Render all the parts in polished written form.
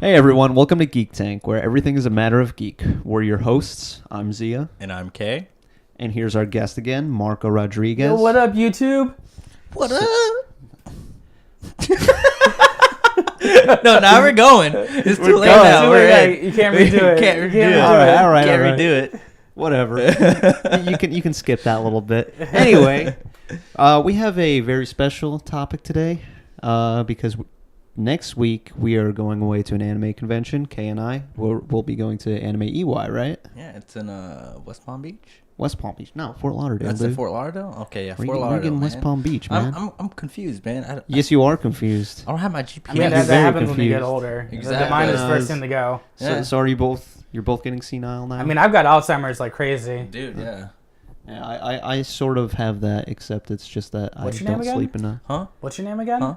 Hey everyone, welcome to Geek Tank, where everything is a matter of geek. We're your hosts. I'm Zia. And I'm Kay. And here's our guest again, Marco Rodriguez. Yo, what up, YouTube? What up? No, now we're going. It's too late now. You can't redo it. Can't redo it. All right. Can't redo it. Whatever. you can skip that a little bit. Anyway, we have a very special topic today because next week we are going away to an anime convention. Kay and I will be going to Anime Iwai, right? Yeah, it's in West Palm Beach. West Palm Beach. No, Fort Lauderdale. That's dude. in Fort Lauderdale? Okay, yeah, We're Fort Lauderdale. in West Palm Beach, man. I'm confused, man. Yes, you are confused. I don't have my GPS. I mean, You're that very happens when you get confused. older. Exactly. The mind is Yes. first in to go. Yeah. So are you're both getting senile now? I mean, I've got Alzheimer's like crazy. Dude, yeah. Yeah, I sort of have that, except it's just that What's I your name don't again? sleep enough. Huh? What's your name again? Huh?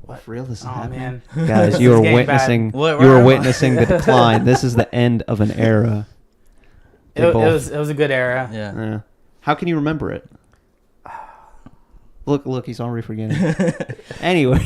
What? For real, this is Oh, happening? man. Guys, This you is are getting witnessing bad. you are witnessing the decline. This is the end of an era. It was a good era. Yeah. Yeah. How can you remember it? Look, he's already forgetting. Anyway,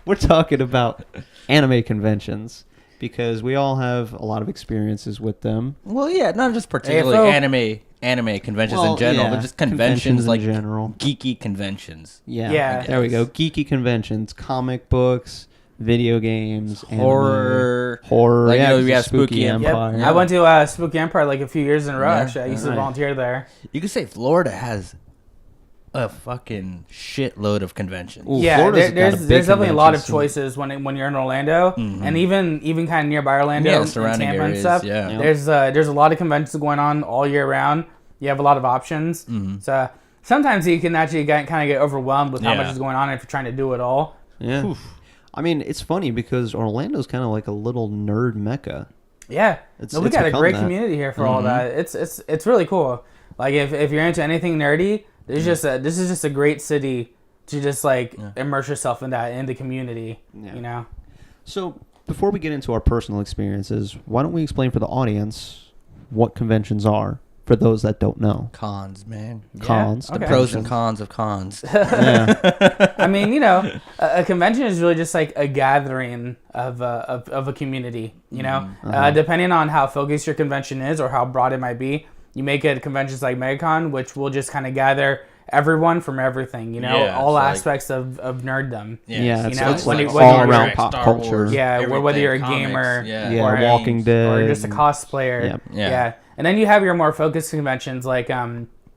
we're talking about anime conventions because we all have a lot of experiences with them. Well, yeah, not just particularly AFO. anime conventions Well, in general, yeah, but just conventions like in general. geeky conventions. Yeah, Yeah. there we go. Geeky conventions, comic books, video games, Horror. horror. Like, yeah, we have Spooky Yep. Empire. Yeah. I went to Spooky Empire like a few years in a row. Yeah. Actually, I used to Right. volunteer there. You could say Florida has a fucking shitload of conventions. Ooh, Yeah, Florida's got a there's big definitely a lot of convention scene. choices when you're in Orlando, Mhm. and even kind of nearby Orlando, Yeah, and surrounding Tampa and areas, stuff. yeah. There's a lot of conventions going on all year round. You have a lot of options. Mhm. So sometimes you can actually kind of get overwhelmed with how much Yeah. is going on if you're trying to do it all. Yeah. Oof. I mean, it's funny because Orlando's kind of like a little nerd mecca. Yeah, It's- no, we it's got a become great that. community here for all Mhm. that. It's really cool. Like if you're into anything nerdy, there's this is just a great city to just like immerse yourself in the community. Yeah. You know. So before we get into our personal experiences, why don't we explain for the audience what conventions are for those that don't know? Cons, man. Cons, okay. The pros and cons of cons. Yeah. I mean, a convention is really just like a gathering of a community. You know, Uh-huh. depending on how focused your convention is or how broad it might be, you make it conventions like MegaCon, which will just kind of gather everyone from everything. You know, Yeah, all so, like- aspects of nerddom. Yeah, it's it's like like whether all you're around like pop Star culture. Wars, Yeah, everything, whether you're a comics, gamer, Yeah, or Walking Dead. or just a cosplayer. Yep. Yeah. And then you have your more focused conventions like The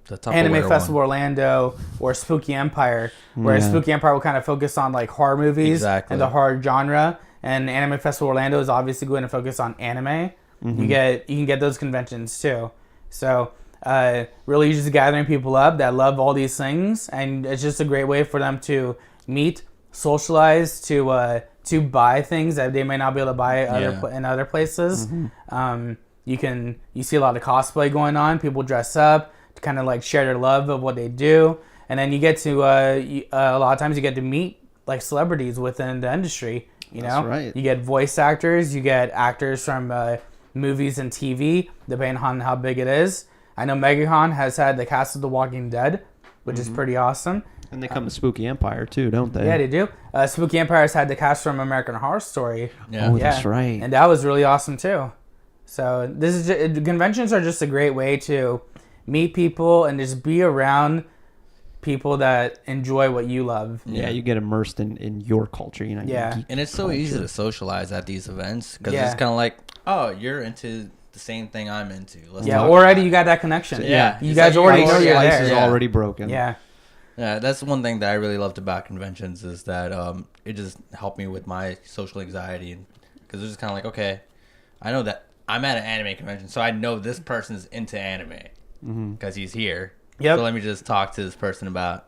Tupperware Anime one. Festival Orlando or Spooky Empire, where Yeah. Spooky Empire will kind of focus on like horror movies Exactly. and the horror genre, and Anime Festival Orlando is obviously going to focus on anime. You can get those conventions too. So really, you're just gathering people up that love all these things, and it's just a great way for them to meet, socialize, to buy things that they may not be able to buy in other places. You see a lot of cosplay going on. People dress up to kind of like share their love of what they do, and then you get to a lot of times you get to meet like celebrities within the industry. You know, That's right. you get voice actors, you get actors from movies and TV, depending on how big it is. I know MegaCon has had the cast of The Walking Dead, which is pretty awesome. And they come to Spooky Empire too, don't they? Yeah, they do. Spooky Empire has had the cast from American Horror Story. Yeah. Oh, Yeah. that's right. And that was really awesome too. So conventions are just a great way to meet people and just be around people that enjoy what you love. Yeah, you get immersed in your culture, you know. your Yeah. geek And it's so culture. easy to socialize at these events because Yeah. it's kind of like, oh, you're into the same thing I'm into. Let's Yeah, talk already about you it. got that connection. Yeah. You It's guys like already you know already- you're Ice there. is Yeah. already broken. Yeah. Yeah, that's one thing that I really loved about conventions is that it just helped me with my social anxiety, and because it's just kind of like, okay, I know that I'm at an anime convention, so I know this person's into anime because he's here. Yep. So let me just talk to this person about.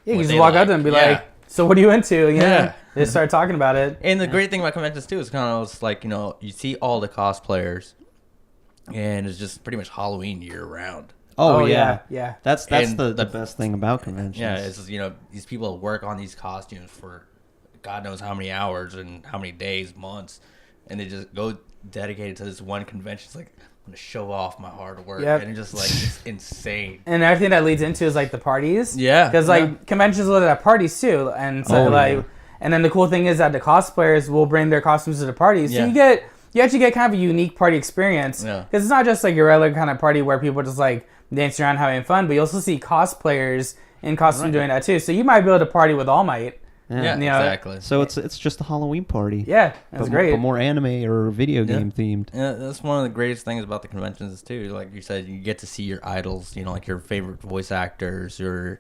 You what can just they walk up like. to them and be Yeah. like, "So what are you into?" You know, Yeah. they start talking about it. And the great thing about conventions too is kind of it's like, you see all the cosplayers, and it's just pretty much Halloween year round. Oh, yeah. yeah. That's And the best thing about conventions. Yeah, it's just, these people work on these costumes for God knows how many hours and how many days, months, and they just go dedicated to this one convention. It's like, I'm gonna show off my hard work, Yep. and it's just like it's insane. And everything that leads into is like the parties. Yeah, Because like conventions will have parties too, and so Oh, like, yeah. And then the cool thing is that the cosplayers will bring their costumes to the party, so Yeah. you actually get kind of a unique party experience. Yeah. Because it's not just like your regular kind of party where people just like dancing around having fun, but you also see cosplayers in costume doing that too. So you might be able to party with All Might. Yeah, You know, exactly. So it's just a Halloween party. Yeah, that's great. But more anime or video game themed. Yeah, that's one of the greatest things about the conventions too. Like you said, you get to see your idols. You know, like your favorite voice actors, your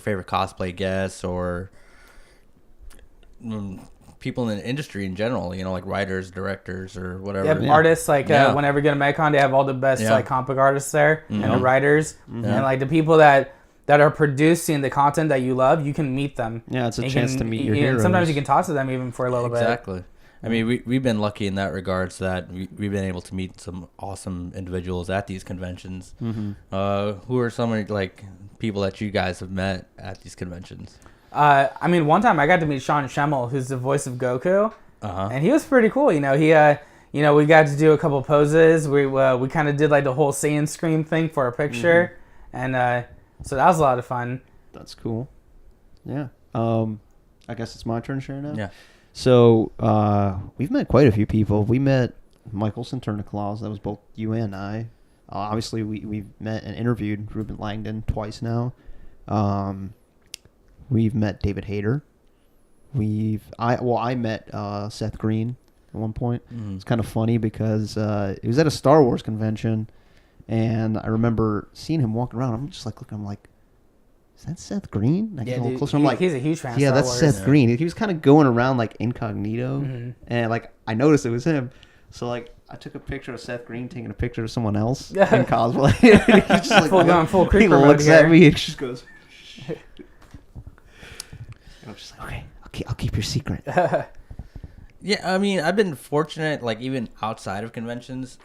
favorite cosplay guests, or people in the industry in general. You know, like writers, directors, or whatever. Artists like whenever you go to MegaCon, they have all the best like comic book artists there and the writers and like the people that are producing the content that you love. You can meet them. Yeah, it's a chance to meet your heroes. Sometimes you can talk to them even for a little bit. Exactly. I mean, we've been lucky in that regards that we've been able to meet some awesome individuals at these conventions. Mm-hmm. Who are some of like people that you guys have met at these conventions? I mean, one time I got to meet Sean Schemmel, who's the voice of Goku, and he was pretty cool. You know, we got to do a couple poses. We kind of did like the whole Saiyan scream thing for a picture, and so that was a lot of fun. That's cool. Yeah. I guess it's my turn to share now. Yeah. So we've met quite a few people. We met Michael Sinterniklaus. That was both you and I. Obviously, we've met and interviewed Ruben Langdon twice now. We've met David Hayter. I met Seth Green at one point. It's kind of funny because it was at a Star Wars convention, and I remember seeing him walking around. I'm just like looking. I'm like, is that Seth Green? I get a little closer. I'm like, he's a huge fan. Yeah, of that's Star Wars. Seth Green. He was kind of going around like incognito, and like I noticed it was him. So like I took a picture of Seth Green taking a picture of someone else in cosplay. And he's just like full he creeper mode looks here. at me and just goes. And I'm just like, okay, I'll keep your secret. Yeah, I mean, I've been fortunate, like, even outside of conventions,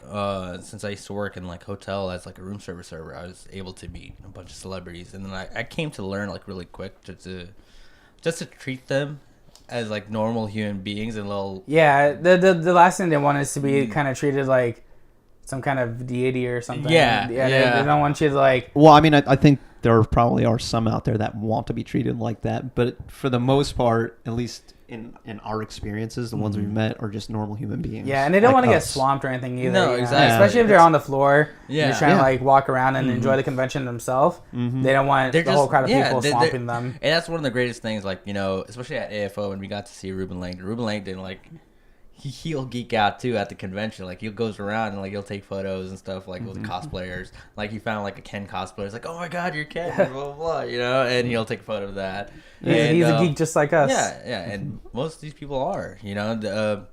since I used to work in, like, hotel as, like, a room service server, I was able to meet a bunch of celebrities, and then I came to learn, like, really quick just to treat them as, like, normal human beings and little... Yeah, the last thing they want is to be kind of treated like some kind of deity or something. Yeah. They don't want you to, like... Well, I mean, I think there probably are some out there that want to be treated like that, but for the most part, at least... In our experiences, the ones we've met are just normal human beings. Yeah, and they don't like want to get us. swamped or anything either. No, you know? exactly. Especially if they're on the floor and they're trying to like walk around and enjoy the convention themselves. They don't want the whole crowd of people swamping them. And that's one of the greatest things, like, you know, especially at AFO when we got to see Ruben Langdon. Ruben Langdon, like, he'll geek out too at the convention. Like, he goes around and like he'll take photos and stuff like with cosplayers. Like, he found like a Ken cosplayer. He's like, oh my god, you're Ken, blah blah blah, you know, and he'll take a photo of that. He's a geek just like us. Yeah, and most of these people are, you know.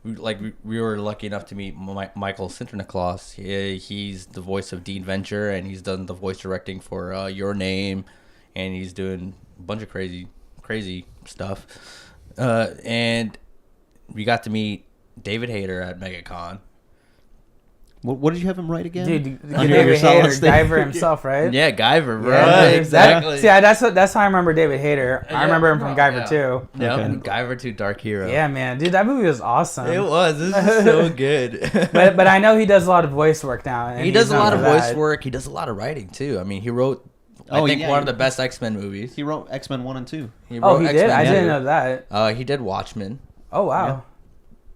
We were lucky enough to meet Michael Sinterniklaus. He's the voice of Dean Venture, and he's done the voice directing for Your Name, and he's doing a bunch of crazy stuff. And we got to meet David Hayter at MegaCon. What did you have him write again? Dude, David Hayter, Guyver himself, right? Yeah, Guyver, bro. Yeah, Exactly. That's how I remember David Hayter. I remember him from Guyver too. Yeah, Okay. and Guyver 2 Dark Hero. Yeah, man, dude, that movie was awesome. It was. This is so good. but I know he does a lot of voice work now. And he does a lot of voice that. work. He does a lot of writing too. I mean, he wrote, I think, one of the best X-Men movies. He wrote X-Men 1 and 2. He wrote did? X-Men I 2. didn't know that. He did Watchmen. Oh, wow. Yeah.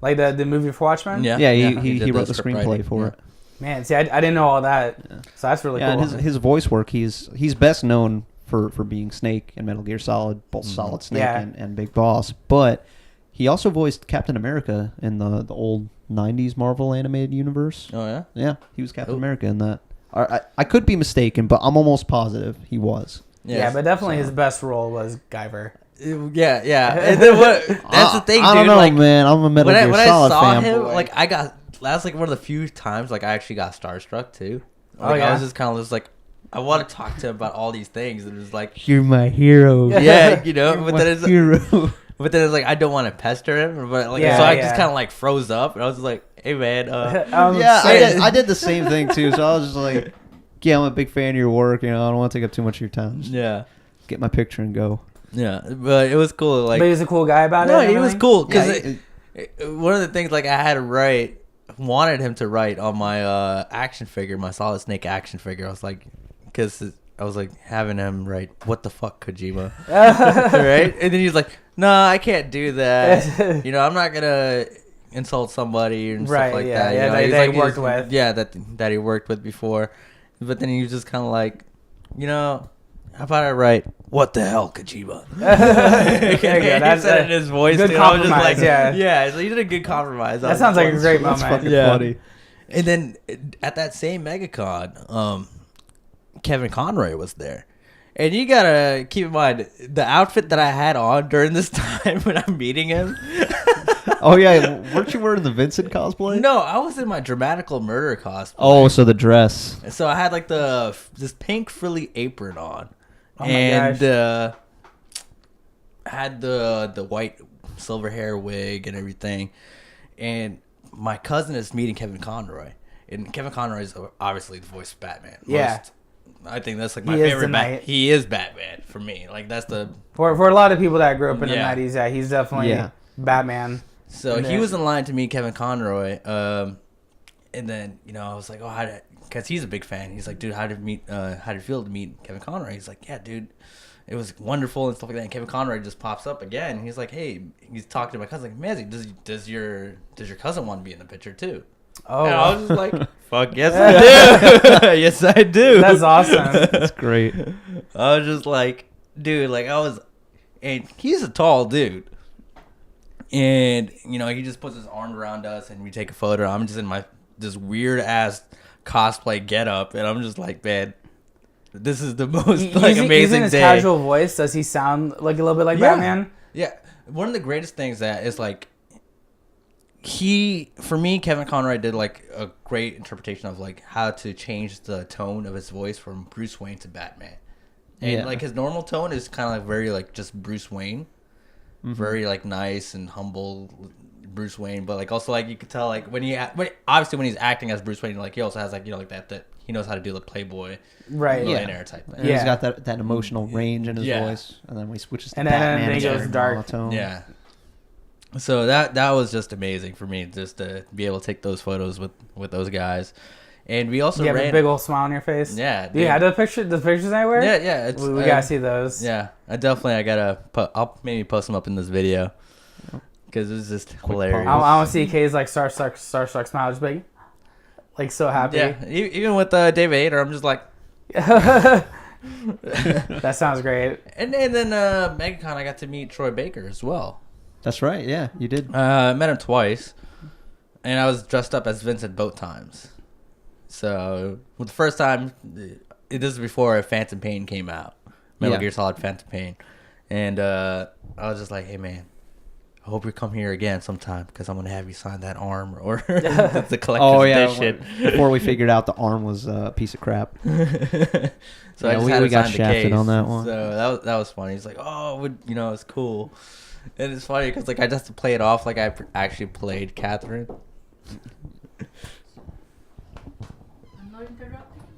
Like the movie for Watchmen? Yeah. He wrote the script screenplay writing. for it. Man, see, I didn't know all that. So that's really Yeah, cool. and his voice work, he's best known for being Snake in Metal Gear Solid, both Solid Snake and Big Boss. But he also voiced Captain America in the old 90s Marvel animated universe. Oh, yeah? Yeah, he was Captain America in that. I could be mistaken, but I'm almost positive he was. Yeah, but definitely his best role was Guyver. Yeah. And then that's the thing, dude. I don't know, like, man. I'm a Metal Gear when I Solid saw fan. him, like, that's like one of the few times like I actually got starstruck too. Like, yeah? I was just kind of just like, I want to talk to him about all these things, and it was like, You're my hero. yeah, you know. But my then it's hero. But then it's like I don't want to pester him, but like so I just kind of like froze up, and I was just like, "Hey man, I did the same thing too. So I was just like, "Yeah, I'm a big fan of your work. You know, I don't want to take up too much of your time. Just yeah, get my picture and go." yeah." But it was cool. Like, But he was a cool guy about it. no, and he was everything? cool because Yeah, one of the things like I had to write, wanted him to write on my action figure, my Solid Snake action figure. I was like, because having him write, "What the fuck, Kojima?" Right? And then he's like, "No, I can't do that. You know, I'm not gonna insult somebody and stuff like that." Yeah, you know? that He's he like, worked with. Yeah, that he worked with before. But then he was just kind of like, you know, how about I write, "What the hell, Kojima?" There you go. He That's said a it in his voice. good Dude. I was just compromise, like, yeah. So he did a good compromise. That sounds like a great That's moment. fucking Yeah. funny. And then at that same MegaCon, Kevin Conroy was there. And you gotta keep in mind, the outfit that I had on during this time when I'm meeting him. Oh yeah, weren't you wearing the Vincent cosplay? No, I was in my Dramatical Murder cosplay. Oh, so the dress. So I had like this pink frilly apron on. Oh my and gosh. had the white silver hair wig and everything. And my cousin is meeting Kevin Conroy. And Kevin Conroy is obviously the voice of Batman. Yeah. I think that's like my He is favorite the Batman. knight. He is Batman for me. Like that's the For a lot of people that grew up in Yeah. the 90s, yeah, he's definitely Yeah. Batman. So And he then- was in line to meet Kevin Conroy, and then I was like, oh, because he's a big fan. He's like, dude, how did it feel to meet Kevin Conroy? He's like, yeah, dude, it was wonderful and stuff like that. And Kevin Conroy just pops up again. He's like, hey, he's talking to my cousin, like, Mazzy, does your cousin want to be in the picture too? Oh, And I was just like, fuck yes, I do. Yes, I do. that's awesome. That's great. I was just like, dude, and he's a tall dude. And, he just puts his arm around us and we take a photo. I'm just in this weird ass cosplay getup. And I'm just like, man, this is the most amazing Using his day. casual voice, does he sound like a little bit like Yeah. Batman? Yeah. One of the greatest things that is like, for me, Kevin Conroy did like a great interpretation of like how to change the tone of his voice from Bruce Wayne to Batman. And Yeah. like his normal tone is kind of like very like just Bruce Wayne. Very like nice and humble Bruce Wayne, but like also like you could tell like when obviously when he's acting as Bruce Wayne, like he also has like like that he knows how to do the playboy Right. millionaire type thing. And Yeah. he's got that emotional range in his Yeah. voice, and then when he switches to And then Batman, he it's goes very dark. monotone. Yeah. So that was just amazing for me, just to be able to take those photos with those guys, and we also You have ran. a big old smile on your face. Yeah, Do you dude. have the pictures anywhere? Yeah. It's, We gotta see those. Yeah, I gotta I'll maybe post them up in this video because it's just hilarious. I want to see Kay's like starstruck smile, just like so happy. Yeah, even with David Hayter, I'm just like. That sounds great. And then MegaCon, I got to meet Troy Baker as well. That's right. Yeah, you did. I met him twice, and I was dressed up as Vincent both times. So, the first time, this is before Phantom Pain came out. Metal Yeah. Gear Solid Phantom Pain. And I was just like, hey, man, I hope you come here again sometime because I'm going to have you sign that arm or the collector's Oh yeah, edition. before we figured out the arm was a piece of crap. So Yeah, I just we had to got sign the shafted case. on that one. So that was funny. He's like, oh, it's cool. And it's funny because like I just to play it off like I actually played Catherine.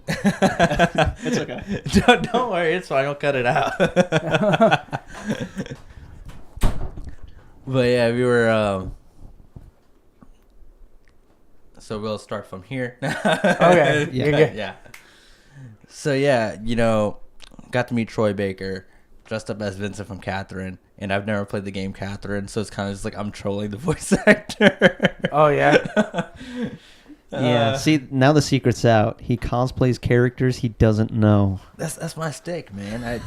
It's okay. Don't worry, it's fine. I'll cut it out. But yeah, we were. So we'll start from here. Okay. Yeah. You're good. Yeah. So yeah, got to meet Troy Baker, dressed up as Vincent from Catherine, and I've never played the game Catherine, so it's kind of just like I'm trolling the voice actor. Oh yeah. Yeah. See, now the secret's out. He cosplays characters he doesn't know. That's my stick, man.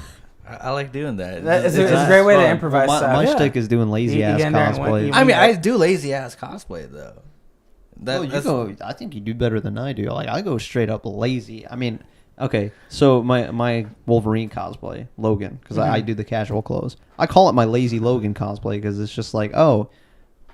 I like doing that. It's a great way to fun. improvise my stuff. my Yeah. shtick is doing lazy You ass get in there and win- cosplays. you I mean, that- I do lazy ass cosplay though. I think you do better than I do. Like I go straight up lazy. I mean, okay, so my Wolverine cosplay, Logan, because I do the casual clothes. I call it my lazy Logan cosplay because it's just like, oh,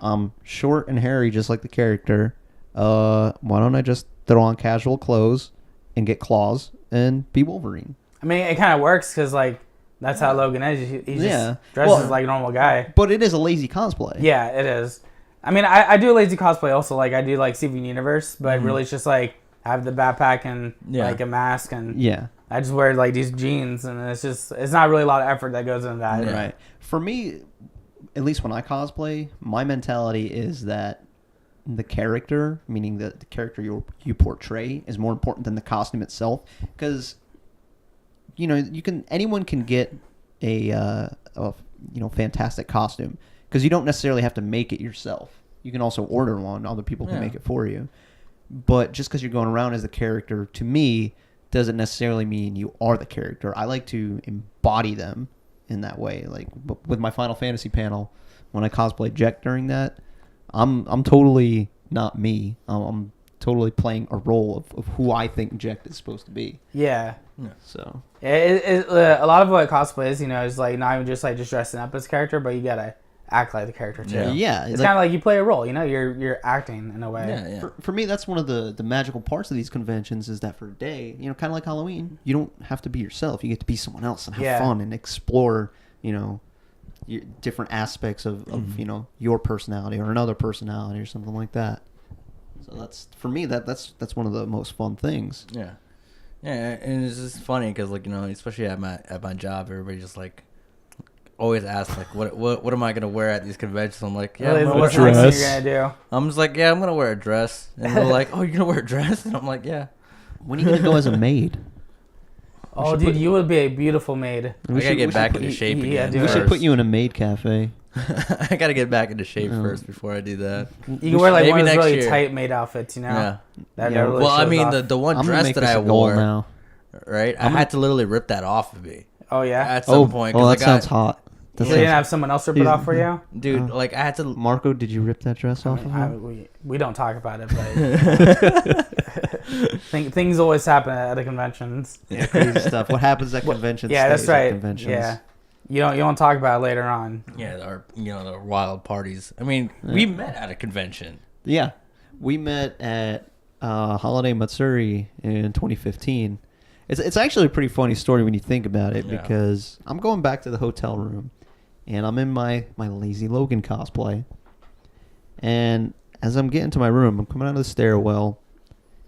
I'm short and hairy just like the character. Why don't I just throw on casual clothes and get claws and be Wolverine? I mean, it kind of works because like that's how Logan is. He just Yeah. dresses Well- like a normal guy. But it is a lazy cosplay. Yeah, it is. I mean, I do lazy cosplay also. Like I do like Steven Universe, but really it's just like I have the backpack and Yeah. like a mask, and Yeah. I just wear like these jeans, and it's not really a lot of effort that goes into that. Yeah. Right. For me, at least when I cosplay, my mentality is that the character, meaning the character you portray, is more important than the costume itself. Because anyone can get a fantastic costume, because you don't necessarily have to make it yourself. You can also order one. Other people can make it for you. But just because you're going around as the character, to me, doesn't necessarily mean you are the character. I like to embody them in that way. Like with my Final Fantasy panel, when I cosplay Jack during that, I'm totally not me. I'm totally playing a role of who I think Jack is supposed to be. Yeah. So a lot of what cosplay is, is like not even just like just dressing up as a character, but you gotta act like the character too. Yeah. It's kind of like you play a role. You're acting in a way. Yeah. For me, that's one of the magical parts of these conventions, is that for a day, kind of like Halloween, you don't have to be yourself. You get to be someone else and have fun and explore, your different aspects of your personality or another personality or something like that. So that's, for me, that's one of the most fun things. Yeah. Yeah, and it's just funny because, like, especially at my job, everybody just like always asks like, what am I gonna wear at these conventions? I'm like, yeah, I'm gonna wear a dress. You're gonna do? I'm just like, yeah, I'm gonna wear a dress, and they're like, oh, you're gonna wear a dress, and I'm like, yeah. When are you gonna go as a maid? Oh, dude, you would be a beautiful maid. I gotta get back into shape again. We should put you in a maid cafe. I gotta get back into shape first before I do that. You can wear like one of those really year. Tight maid outfits, Yeah. That really well, I mean, off. the one dress that I wore, now. Right? I had to literally rip that off of me. Oh yeah. At some point. Oh, that sounds hot. So you didn't have someone else rip it off for you? Dude, like I had to. Marco, did you rip that dress off of him? We don't talk about it, but things always happen at the conventions. Yeah, crazy stuff. What happens at conventions? Yeah, that's right. Conventions. Yeah, you don't talk about it later on. Yeah, the wild parties. I mean, we met at a convention. Yeah, we met at Holiday Matsuri in 2015. It's actually a pretty funny story when you think about it, because I'm going back to the hotel room, and I'm in my Lazy Logan cosplay, and as I'm getting to my room, I'm coming out of the stairwell,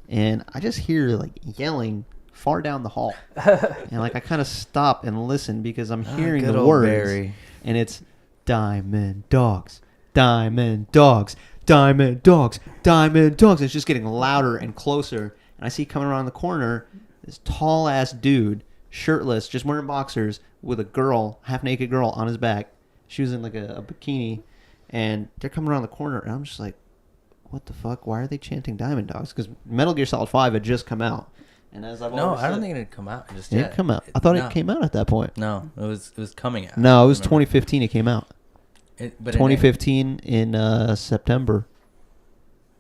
and I just hear like yelling far down the hall, and like I kind of stop and listen because I'm hearing the words, Barry. And it's Diamond Dogs, Diamond Dogs, Diamond Dogs, Diamond Dogs. It's just getting louder and closer, and I see coming around the corner this tall ass dude, shirtless, just wearing boxers, with a girl, half naked girl on his back. She was in like a bikini, and they're coming around the corner, and I'm just like, what the fuck? Why are they chanting Diamond Dogs? Because Metal Gear Solid 5 had just come out, and as I've always said, I don't think it had come out just yet. It yet. didn't come out. I thought it came out at that point. No, it was coming out. No, it was 2015. It came out. But 2015 in September.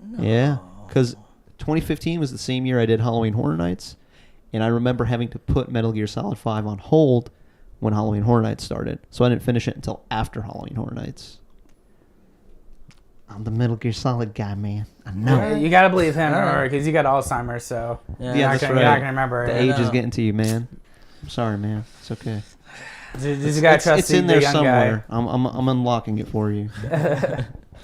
No. Yeah, because 2015 was the same year I did Halloween Horror Nights. And I remember having to put Metal Gear Solid 5 on hold when Halloween Horror Nights started. So I didn't finish it until after Halloween Horror Nights. I'm the Metal Gear Solid guy, man. I know. Yeah, you gotta believe him, because you got Alzheimer's, so yeah, you're not gonna remember. The age is getting to you, man. I'm sorry, man. It's okay. You gotta trust it's in there young somewhere. Guy. I'm unlocking it for you.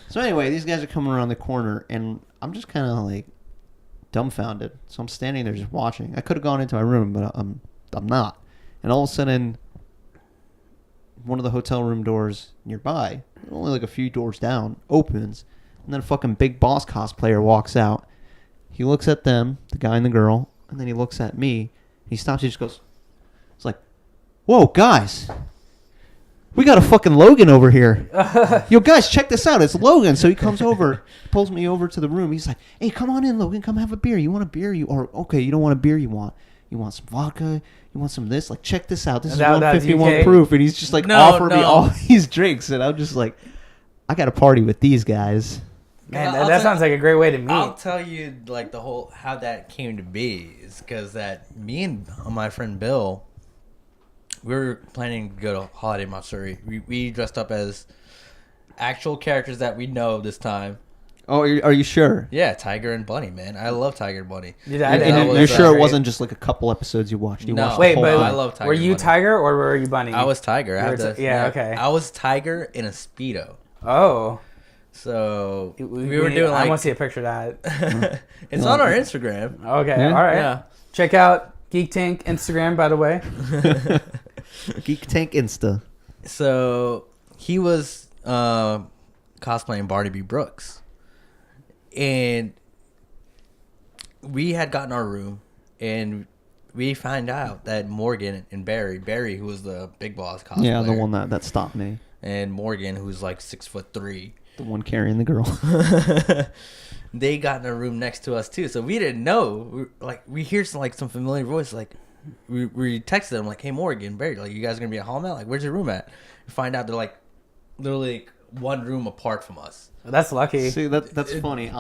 So anyway, these guys are coming around the corner, and I'm just kind of like dumbfounded. So I'm standing there just watching. I could have gone into my room, but I'm not. And all of a sudden, one of the hotel room doors nearby, only like a few doors down, opens, and then a fucking Big Boss cosplayer walks out. He looks at them, the guy and the girl, and then he looks at me. He stops. He just goes, it's like, whoa, guys. We got a fucking Logan over here. Yo, guys, check this out. It's Logan. So he comes over, pulls me over to the room. He's like, hey, come on in, Logan. Come have a beer. You want a beer? You don't want a beer. You want some vodka? You want some of this? Like, check this out. This is 151 proof. And he's just like offering me all these drinks. And I'm just like, I got to party with these guys. Man, that sounds like a great way to meet. I'll tell you like the whole how that came to be is because that me and my friend Bill, we were planning to go to Holiday Matsuri. We dressed up as actual characters that we know this time. Oh, are you sure? Yeah, Tiger and Bunny, man. I love Tiger and Bunny. You're sure it wasn't just like a couple episodes you watched? No. Watched Wait, but I love Tiger. Were you Bunny. Tiger or were you Bunny? I was Tiger. Okay. I was Tiger in a Speedo. Oh. So we were doing I like... want to see a picture of that. It's on our Instagram. Okay, yeah? all right. Yeah. Check out Geek Tank Instagram, by the way. Geek Tank Insta. So he was cosplaying Barney B. Brooks. And we had gotten our room, and we find out that Morgan and Barry, who was the Big Boss cosplayer, Yeah, the one that stopped me. and Morgan, who's like 6'3", The one carrying the girl. they got in a room next to us too. So we didn't know. We hear some familiar voice. Like we texted them like, "Hey Morgan, Barry, like you guys are gonna be at Hall now? Like where's your room at?" We find out they're like literally one room apart from us. That's lucky. See, that's funny.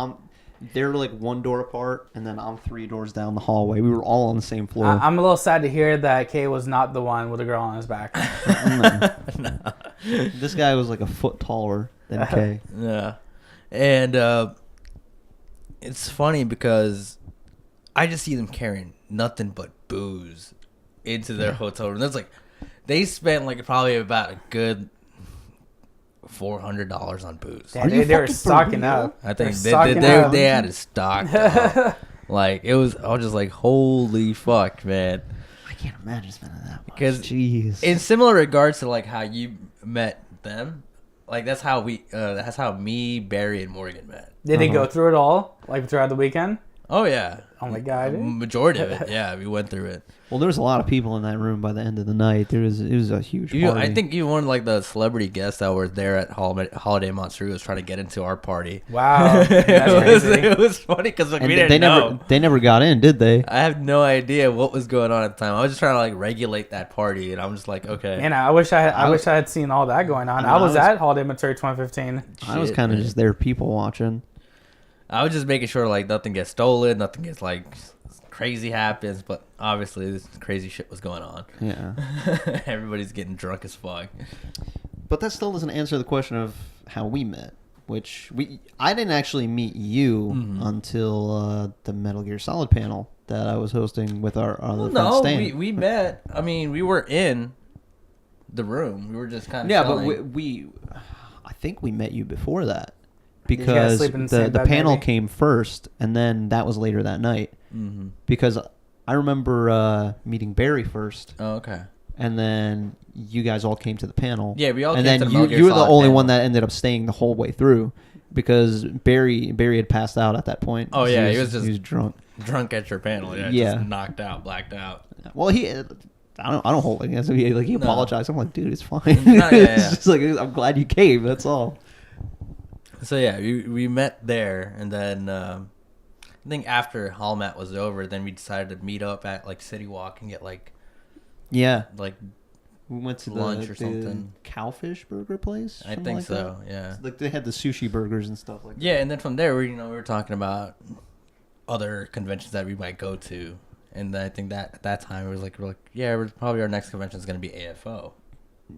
They're like one door apart, and then I'm 3 doors down the hallway. We were all on the same floor. I'm a little sad to hear that Kay was not the one with a girl on his back. No. This guy was like a foot taller than Kay. Yeah, and it's funny because I just see them carrying nothing but booze into their hotel room. That's like they spent like probably about a good $400 on booze. Yeah, they were stocking up. I think They're stocking up. they had it stocked up. Like I was just like, holy fuck, man. I can't imagine spending that much. Because jeez. in similar regards to like how you met them, like that's how me, Barry, and Morgan met. Did they go through it all, like throughout the weekend? Oh yeah. Oh my god. Majority of it, yeah, we went through it. Well, there was a lot of people in that room by the end of the night. It was a huge party. I think even one of like the celebrity guests that were there at Holiday Matsuri was trying to get into our party. Wow. That's crazy. It was funny because like, And we didn't know. They never got in, did they? I have no idea what was going on at the time. I was just trying to like regulate that party, and I'm just like, okay. Man, I wish I had seen all that going on. I was at Holiday Matsuri 2015. I was kind of just there, people watching. I was just making sure like nothing gets stolen, nothing gets like crazy happens, but obviously this crazy shit was going on. Yeah. Everybody's getting drunk as fuck. But that still doesn't answer the question of how we met, which I didn't actually meet you until the Metal Gear Solid panel that I was hosting with our other friend Stan. we met. I mean, we were in the room. We were just kind of but I think we met you before that. Because sleep in the same the bed, panel maybe? came first, and then that was later that night. Mm-hmm. Because I remember meeting Barry first, Oh, okay. and then you guys all came to the panel. Yeah, we all and came then to the Metal Gear you were the Solid only panel. one that ended up staying the whole way through, because Barry had passed out at that point. Oh yeah, he was drunk. Drunk at your panel. Yeah, Yeah. just knocked out, blacked out. Well, I don't hold it against him. He No. apologized. I'm like, dude, it's fine. No, yeah. It's just like, I'm glad you came. That's all. So yeah, we met there, and then I think after Hall Mat was over, then we decided to meet up at like City Walk and get like Yeah. like We went to lunch the or something. Cowfish burger place. I something think like so. that. Yeah. Like they had the sushi burgers and stuff like that. Yeah, and then from there, we were talking about other conventions that we might go to, and I think that at that time we're like, probably our next convention is going to be AFO.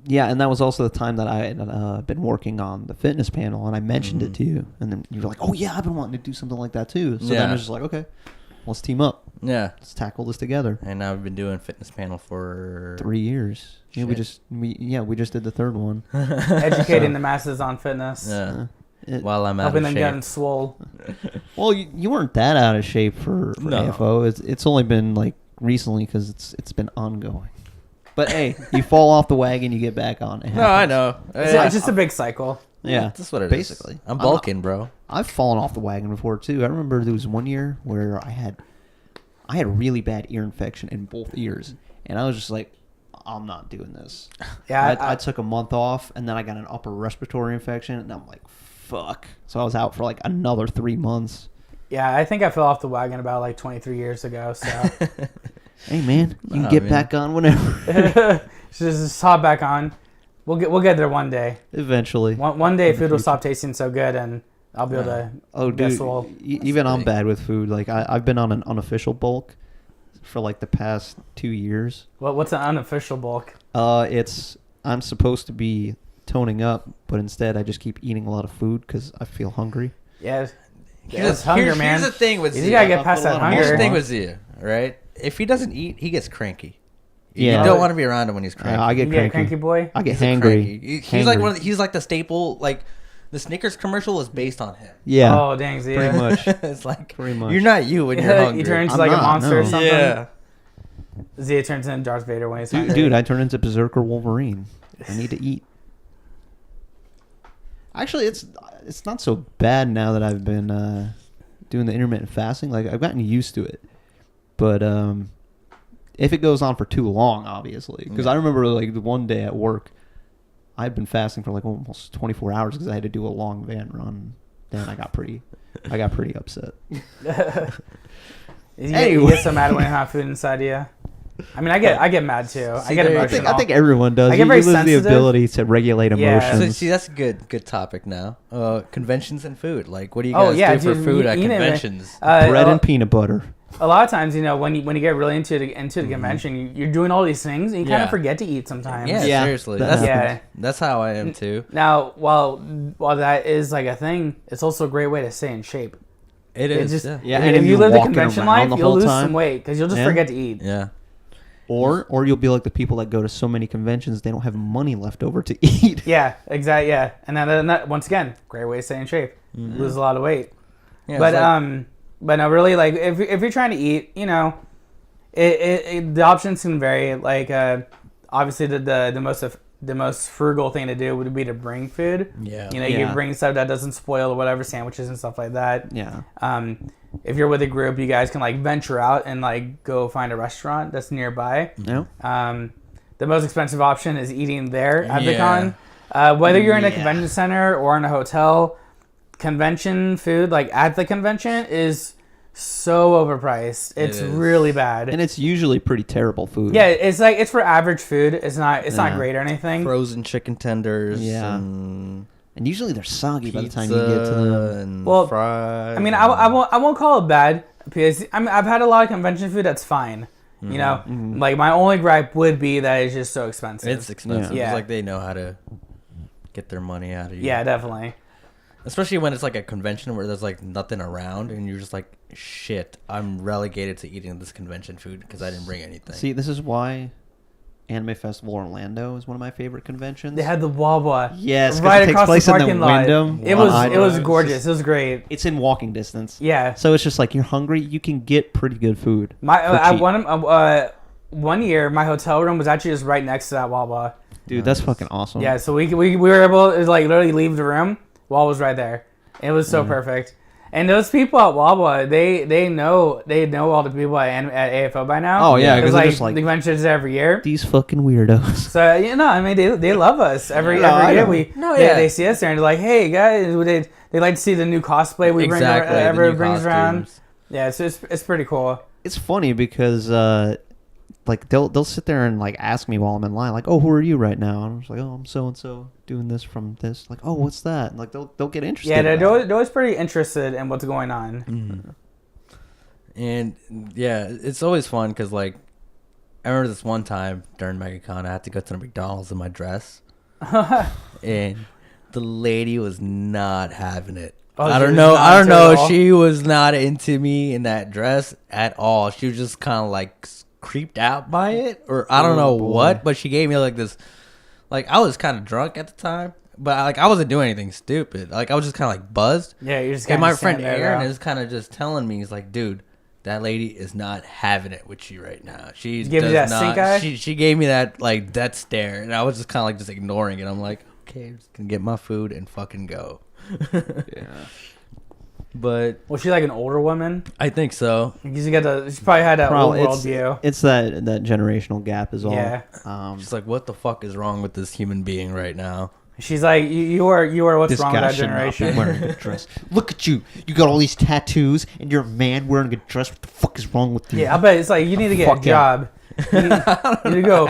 Yeah, and that was also the time that I had been working on the fitness panel, and I mentioned it to you, and then you were like, "Oh yeah, I've been wanting to do something like that too." So then Yeah. I was just like, "Okay, let's team up. Yeah, Let's tackle this together." and now we've been doing fitness panel for 3 years. Yeah, we Shit. just did the third one. Educating the masses on fitness. Yeah. It- While I'm out Helping of them get shape. swole. well, you weren't that out of shape for No. AFO. It's only been like recently because it's been ongoing. But hey, you fall off the wagon, you get back on. It No, I happens. know. It's just a big cycle. Yeah, That's what it is. basically. I'm bulking, bro. I've fallen off the wagon before too. I remember there was one year where I had really bad ear infection in both ears, and I was just like, I'm not doing this. Yeah, I took a month off, and then I got an upper respiratory infection, and I'm like, fuck. So I was out for like another 3 months. yeah, I think I fell off the wagon about like 23 years ago. So Hey man, you can Nah, get man. back on whenever. just hop back on. We'll get there one day. Eventually. One day, food will stop tasting so good, and I'll be able to. Oh, get dude. swole. Even I'm big. bad with food. Like I've been on an unofficial bulk for like the past 2 years. What's an unofficial bulk? I'm supposed to be toning up, but instead I just keep eating a lot of food because I feel hungry. Yeah, Here's, it's hunger, man. Here's the thing with You Zia. gotta get past that Here's Here's the hunger. thing with Zia, right? If he doesn't eat, he gets cranky. Yeah. You don't want to be around him when he's cranky. I get You cranky. get cranky boy. I get He's a hangry. cranky. He's like Hangry. he's like the staple. Like the Snickers commercial is based on him. Yeah, Oh dang, Zia. pretty much. It's like Pretty much. you're not you when you're hungry. You turn into I'm like a not, monster or no. something. Yeah. Zia turns into Darth Vader when he's hungry. Dude, I turn into Berserker Wolverine. I need to eat. Actually, it's not so bad now that I've been doing the intermittent fasting. Like I've gotten used to it, but if it goes on for too long, obviously. Because I remember like the one day at work, I'd been fasting for like almost 24 hours because I had to do a long van run. Then I got pretty upset. You get so mad when you have food inside you. I mean, I get mad too. I get emotional. I think everyone does. I get you very lose sensitive. the ability to regulate emotions. So see, that's a good topic now. Conventions and food. Like, what do you guys do for food at conventions? Bread and peanut butter. A lot of times, when you get really into the convention, you're doing all these things, and you kind of forget to eat sometimes. Yeah, seriously. That's how I am too. Now, while that is like a thing, it's also a great way to stay in shape. It is. And if you live the convention life, you'll lose some weight because you'll just forget to eat. Yeah. Or you'll be like the people that go to so many conventions they don't have money left over to eat. Yeah, exactly. Yeah, and then that, once again, great way to stay in shape. Lose a lot of weight. Yeah, but no, really, like if you're trying to eat, the options can vary. Like obviously the most frugal thing to do would be to bring food. Yeah. You bring stuff that doesn't spoil or whatever, sandwiches and stuff like that. Yeah. If you're with a group, you guys can like venture out and like go find a restaurant that's nearby. No. The most expensive option is eating there at the con. Whether you're in a convention center or in a hotel, convention food like at the convention is so overpriced. It's really bad, and it's usually pretty terrible food. Yeah, it's for average food. It's not great or anything. Frozen chicken tenders. Yeah. And usually they're soggy by the time you Pizza get to them. And Well, fried. I mean, I won't call it bad because I've had a lot of convention food that's fine. Like my only gripe would be that it's just so expensive. It's expensive. Yeah. It's like they know how to get their money out of you. Yeah, definitely. Especially when it's like a convention where there's like nothing around and you're just like, shit, I'm relegated to eating this convention food because I didn't bring anything. See, this is why Anime Festival Orlando is one of my favorite conventions. They had the Wawa. Yes, right it takes across place the in parking the lot. Wyndham. It was gorgeous. It was great. It's in walking distance. Yeah. So it's just like you're hungry, you can get pretty good food. One year, my hotel room was actually just right next to that Wawa. Dude, that's fucking awesome. Yeah, so we were able to like literally leave the room. Wawa was right there. It was so perfect. And those people at Wawa, they know all the people at AFO by now. Oh yeah, because like, they're just like the conventions every year. these fucking weirdos. So I mean they love us every year. They see us there and they're like, hey guys, they like to see the new cosplay we bring brings around. Yeah, so it's pretty cool. It's funny because like they'll sit there and like ask me while I'm in line, like, oh, who are you right now? And I'm just like, oh, I'm so and so doing this from this. Like, oh, what's that? And like they'll get interested. Yeah, they're always pretty interested in what's going on. Mm-hmm. And yeah, it's always fun because like I remember this one time during MegaCon, I had to go to the McDonald's in my dress, and the lady was not having it. Oh, I don't know. She was not into me in that dress at all. She was just kind of like creeped out by it, or I don't know what, but she gave me like this, like I was kind of drunk at the time, but like I wasn't doing anything stupid. Like I was just kind of like buzzed. Yeah, you're just. And my friend Aaron is kind of just telling me, he's like, dude, that lady is not having it with you right now. She gave you that stink eye? She gave me that like that stare, and I was just kind of like just ignoring it. I'm like, okay, I'm just gonna get my food and fucking go. Yeah. But was she like an older woman? I think so. Because she probably had that old world view. It's that generational gap is all. Yeah. She's like, what the fuck is wrong with this human being right now? She's like, you are what's wrong with that generation? Wearing a dress. Look at you. You got all these tattoos, and you're a man wearing a dress. What the fuck is wrong with you? Yeah, I bet it's like you need to get a job. You need to go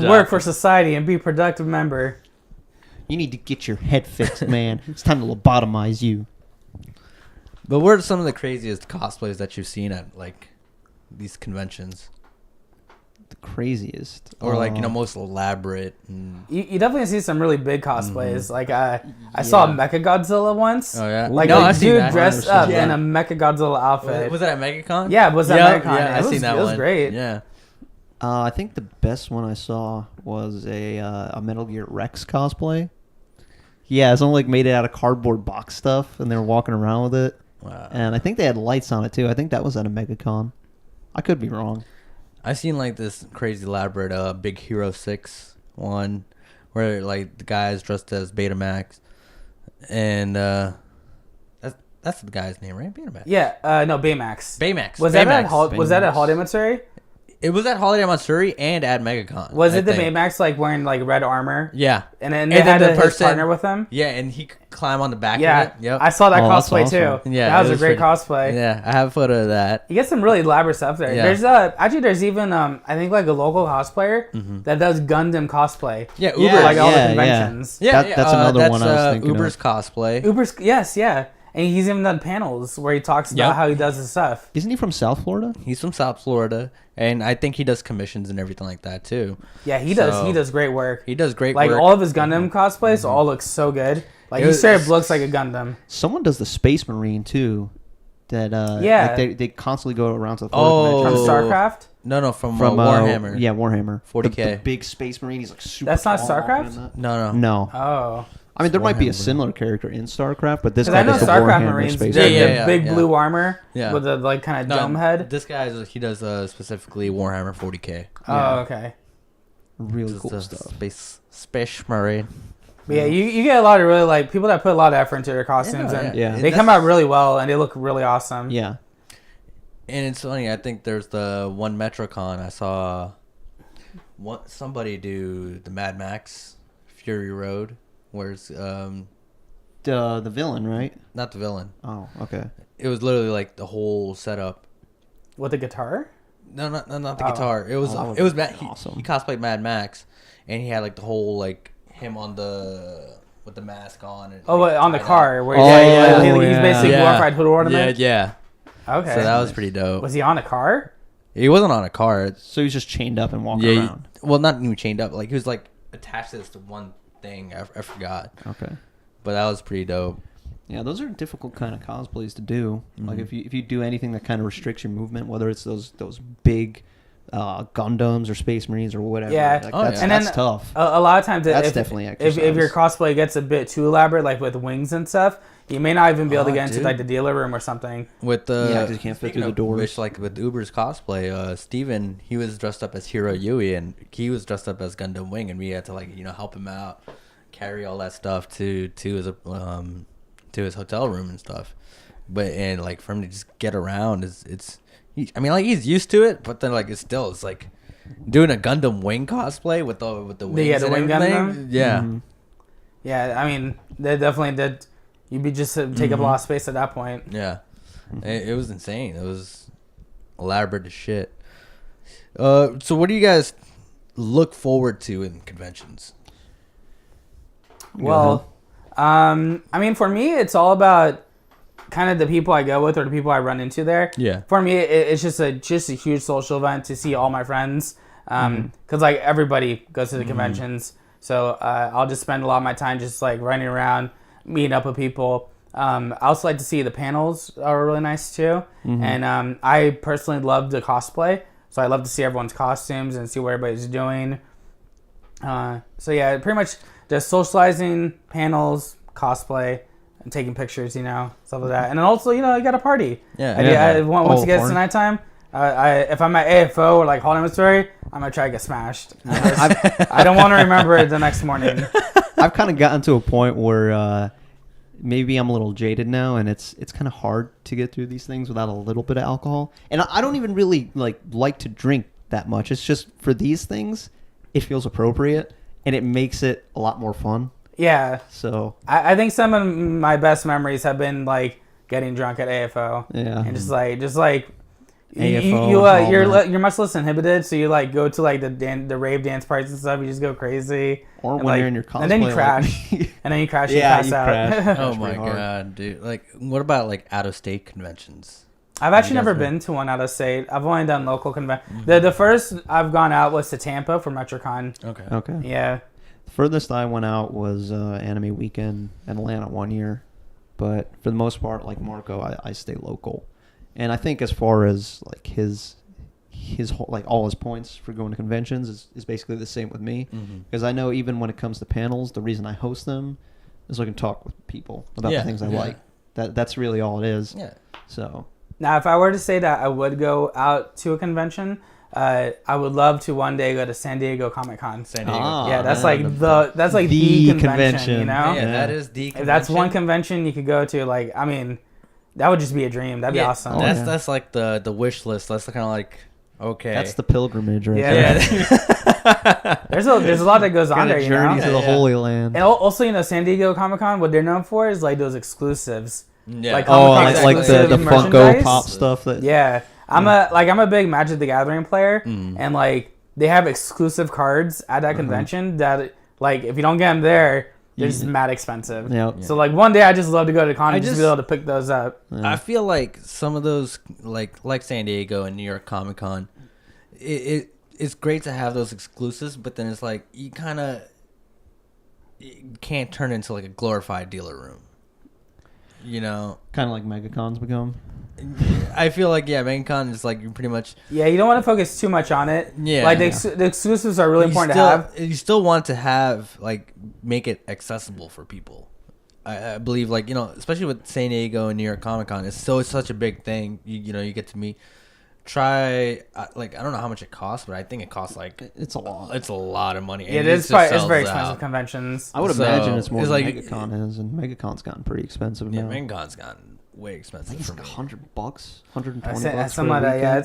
work for society and be a productive member. You need to get your head fixed, man. It's time to lobotomize you. But what are some of the craziest cosplays that you've seen at like these conventions? The craziest, or like most elaborate. And... You definitely see some really big cosplays. Like I saw Mechagodzilla once. Oh yeah, like a dude dressed up in a Mechagodzilla outfit. Was it at MegaCon? Yeah, it was at MegaCon. Yeah, I seen that one. It was great. Yeah. I think the best one I saw was a Metal Gear Rex cosplay. Yeah, someone like made it out of cardboard box stuff, and they were walking around with it. Wow. And I think they had lights on it too. I think that was at a MegaCon. I could be wrong. I seen like this crazy elaborate Big Hero 6 one where like the guy's dressed as Betamax, and that's the guy's name, right? Betamax. Yeah. No, Baymax. Baymax. Was that at Holiday Matsuri? It was at Holiday Matsuri and at MegaCon. Was I it the think. Baymax like wearing like red armor? Yeah. And then they had his partner with him? Yeah, and he could climb on the back Yeah. of it. Yep. I saw that Oh, that's cosplay awesome. too. Yeah, that was it a was great pretty- cosplay. Yeah, I have a photo of that. You get some really elaborate stuff there. Yeah. There's even I think like a local cosplayer that does Gundam cosplay. Yeah, For, Uber. like all the yeah, conventions. Yeah, That's another one I was thinking of. Uber's cosplay. Uber's yeah. And he's even done panels where he talks about Yep. how he does his stuff. Isn't he from South Florida? He's from South Florida, and I think he does commissions and everything like that too. Yeah, he does. So- He does great work. He does great Like work. all of his Gundam cosplays all look so good. Like It he was- straight up looks like a Gundam. Someone does the Space Marine too. That Yeah. like they constantly go around to the Oh. From convention. StarCraft. No, from From Warhammer. Yeah, Warhammer. 40K. The big Space Marine. He's like super. That's not tall walking StarCraft? in that. No. No. Oh. I mean, there might be a Warhammer. similar character in StarCraft, but this Because I guy know does the StarCraft Warhammer Marines, Space they're Marine. the big yeah. blue armor Yeah. with the like kind of No, dome head. This guy he does specifically Warhammer 40K. Oh, okay. Really Just cool a stuff. Space Marine. But yeah, you get a lot of really like people that put a lot of effort into their costumes, Yeah, and yeah. they come out really well, and they look really awesome. Yeah. And it's funny. I think there's the one MetroCon I saw. Somebody do the Mad Max Fury Road, where's The villain, right? not the villain. Oh, okay. It was literally like the whole setup. With the guitar. No, not the Oh. guitar. It was Oh, it was Matt. awesome. He cosplayed Mad Max, and he had like the whole like him on the with the mask on. And, Oh, like, on the tied car up. where Oh, he's yeah. basically Yeah. glorified hood ornament. Yeah. Okay. So that was pretty dope. Was he on a car? He wasn't on a car. So he's just chained up and walking Yeah. around. Well, not even chained up. Like he was like attached to this one thing. I forgot, Okay. but that was pretty dope. Yeah, those are difficult kind of cosplays to do. Like Mhm. if you do anything that kind of restricts your movement, whether it's those big Gundams or Space Marines or whatever. Yeah. Like, Oh, that's, yeah. And that's then tough. A lot of times, That's if, definitely if your exercise. cosplay gets a bit too elaborate, like with wings and stuff, you may not even be able to Oh, get into dude. like the dealer room or something. With the Yeah, 'cause you can't fit speaking through the of doors. Which, like with Uber's cosplay, Steven, he was dressed up as Hiro Yui, and he was dressed up as Gundam Wing, and we had to like help him out, carry all that stuff to his hotel room and stuff. But and like for him to just get around I mean like he's used to it, but then like it's like doing a Gundam Wing cosplay with the wings Yeah, the and wing everything. Gundam? Yeah. Mhm. Yeah, I mean, they definitely did. You'd be just take up a lot of space at that point. Yeah, it was insane. It was elaborate as shit. So what do you guys look forward to in conventions? Well, I mean, for me, it's all about kind of the people I go with or the people I run into there. Yeah. For me, it's just a huge social event to see all my friends. Because like everybody goes to the conventions, so I'll just spend a lot of my time just like running around, meeting up with people. I also like to see the panels are really nice too, and I personally love the cosplay, so I love to see everyone's costumes and see what everybody's doing. So yeah, pretty much just socializing, panels, cosplay, and taking pictures, stuff like that. And then also, you got a party. Yeah. Once it gets to party. nighttime, if I'm at AFO or like Holiday Matsuri, I'm gonna try to get smashed. I don't want to remember it the next morning. I've kind of gotten to a point where maybe I'm a little jaded now, and it's kind of hard to get through these things without a little bit of alcohol. And I don't even really like to drink that much. It's just for these things, it feels appropriate, and it makes it a lot more fun. Yeah, So I think some of my best memories have been like getting drunk at AFO. yeah, And just like AFO, you're much less inhibited, so you like go to like the rave dance parties and stuff. You just go crazy, or and, when like, you're in your cosplay, and then you like crash, me. and then you crash, Yeah, and you pass out. crash. Oh That's my pretty hard. god, dude! Like, what about like out of state conventions? I've actually You guys never been? been to one out of state. I've only done local convention. The first I've gone out was to Tampa for MetroCon. Okay. Okay. Yeah, The furthest I went out was Anime Weekend in Atlanta one year, but for the most part, like Marco, I stay local. And I think as far as like his whole, like all his points for going to conventions is basically the same with me, because I know even when it comes to panels, the reason I host them is so I can talk with people about Yeah, the things I yeah. like. That's really all it is. Yeah. So now if I were to say that I would go out to a convention, I would love to one day go to San Diego Comic-Con. San Diego. Yeah, that's man. like the The convention, convention. you know? Yeah, Yeah. that is the. If that's one convention. convention you could go to, like, I mean, that would just be a dream. That'd be awesome. Oh, That's yeah. that's like the wish list. That's kind of like Okay. That's the pilgrimage right Yeah. there. There's a lot that goes on Kind there, of you journey know. to the Holy Land. And also, you know, San Diego Comic-Con, what they're known for is like those exclusives. Yeah. Like Oh, Comic-Con like the exclusive Funko merchandise. Pop stuff. That Yeah, I'm a big Magic the Gathering player, Mm. and like they have exclusive cards at that convention that like if you don't get them there, they're just mad expensive. Yep. So like one day I just love to go to con and just be just- able to pick those up. I feel like some of those, like San Diego and New York Comic Con, it's great to have those exclusives, but then it's like you kind of can't turn it into like a glorified dealer room. You know, kind of like MegaCon's become. I feel like MegaCon is like you pretty much Yeah, you don't want to focus too much on it. Yeah. like the exclusives are really important to have. You still want to have like make it accessible for people. I believe like especially with San Diego and New York Comic Con, it's such a big thing. You get to meet. I don't know how much it costs, but I think it costs like It's a lot. it's a lot of money. Yeah, and it's just very sells expensive out. conventions. I would So, imagine it's more it's than like- MegaCon is, and MegaCon's gotten pretty expensive Yeah, now. MegaCon's gotten way expensive It's for like me. $100, $120 Something for a like that. Yeah,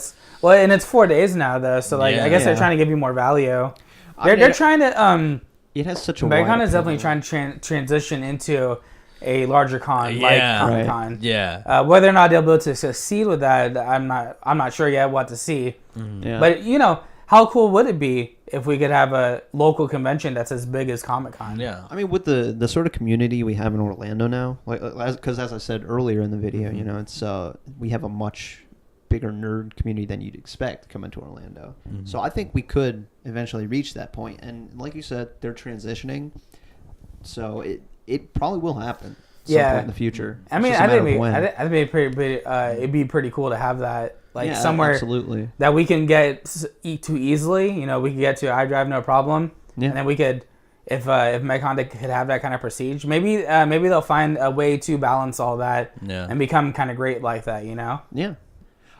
weekend. and it's 4 days now though, so like I guess they're Yeah. trying to give you more value. I mean, They're trying to It has such a MegaCon wide is definitely appeal. trying to transition into a larger con like Yeah. Comic Con. Yeah. Whether or not they'll be able to succeed with that, I'm not sure yet. What to see, Yeah. but how cool would it be if we could have a local convention that's as big as Comic Con? Yeah. I mean, with the sort of community we have in Orlando now, because as I said earlier in the video, it's we have a much bigger nerd community than you'd expect coming to Orlando. So I think we could eventually reach that point. And like you said, they're transitioning, so it probably will happen. Some point in the future. I mean, It's just a I matter think of when. it'd be it'd be pretty cool to have that like Yeah, somewhere absolutely. that we can get to easily. We can get to iDrive no problem, Yeah. and then we could. If MegaCon could have that kind of prestige, maybe they'll find a way to balance all that Yeah. and become kind of great like that, Yeah,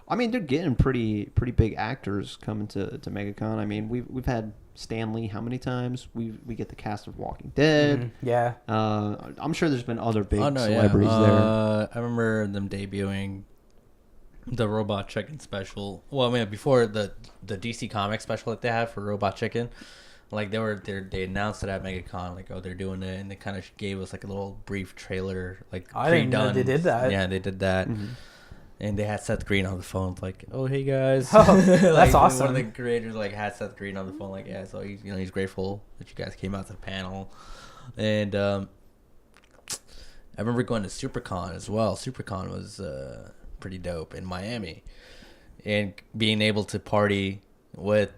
I mean they're getting pretty big actors coming to MegaCon. I mean we've had Stan Lee how many times? We get the cast of Walking Dead. Yeah. I'm sure there's been other big Oh, no, celebrities there. I remember them debuting the Robot Chicken special. Well, I mean before the DC Comics special that they had for Robot Chicken. Like they announced it at MegaCon, like they're doing it, and they kind of gave us like a little brief trailer, like I didn't know they did that. Yeah, they did that, and they had Seth Green on the phone, like, "Oh, hey guys." Oh, Like, that's awesome. One of the creators like had Seth Green on the phone, like, "Yeah, so he's grateful that you guys came out to the panel," and I remember going to SuperCon as well. SuperCon was pretty dope in Miami, and being able to party with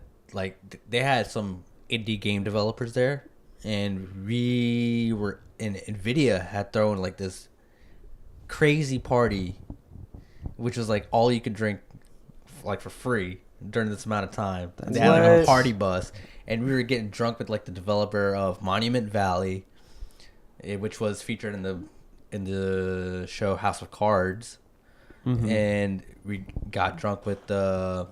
they had some indie game developers there, and we were in Nvidia had thrown like this crazy party, which was like all you could drink like for free during this amount of time. They had like a What? party bus, and we were getting drunk with like the developer of Monument Valley, which was featured in the show House of Cards, and we got drunk with the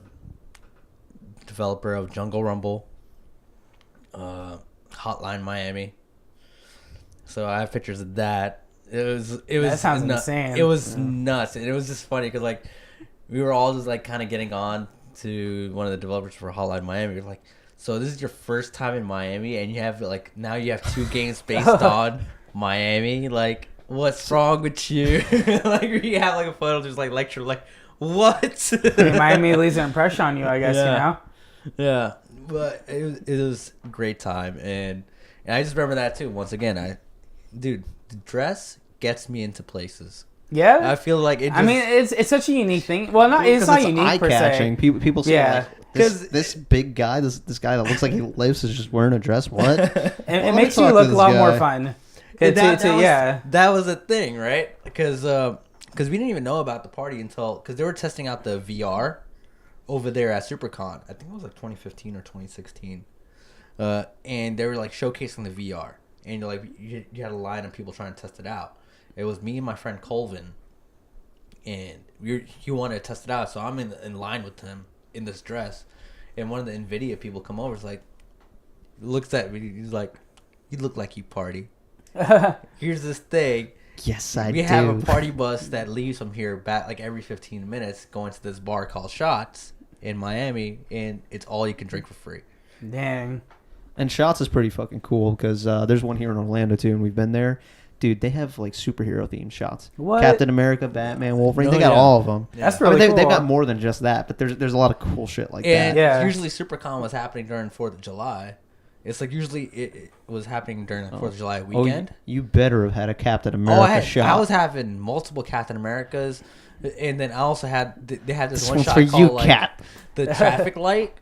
developer of Jungle Rumble, Hotline Miami. So I have pictures of that. It was That sounds nuts. insane. It was nuts, and it was just funny because like we were all just like kind of getting on to one of the developers for Hotline Miami. We were like, so this is your first time in Miami, and you have like now you have 2 games based on Miami. Like, what's wrong with you? Like we have like a photo, just like lecture, like what? Miami leaves an impression on you, I guess. Yeah. Yeah, but it was a great time, and I just remember that too. Once again, the dress gets me into places. Yeah. I feel like it. Just, I mean, it's such a unique thing. Well, it's not unique per se. eye-catching. People say, Yeah. this big guy, this guy that looks like he lives is just wearing a dress. What? It makes you look a lot more fun. That was a thing, right? Because we didn't even know about the party until because they were testing out the VR over there at SuperCon. I think it was like 2015 or 2016, and they were like showcasing the VR, and like you had a line of people trying to test it out. It was me and my friend Colvin, and he wanted to test it out, so I'm in line with him in this dress, and one of the Nvidia people come over, is like, looks at me, he's like, "You look like you party." Here's this thing. Yes, I do. We have a party bus that leaves from here back like every 15 minutes, going to this bar called Shots. in Miami, and it's all you can drink for free. Dang. And Shots is pretty fucking cool because there's one here in Orlando too, and we've been there. Dude, they have like superhero themed shots. What? Captain America, Batman, Wolverine. Oh, they got yeah. all of them. That's Yeah. really I mean, cool. they've got more than just that, but there's a lot of cool shit like And that. Yeah. usually SuperCon was happening during 4th of July. It's like usually it was happening during the 4th of July Oh, weekend. you better have had a Captain America shot. I was having multiple Captain Americas, and then I also had they had this This one one's shot for called you, like Cap. the traffic light,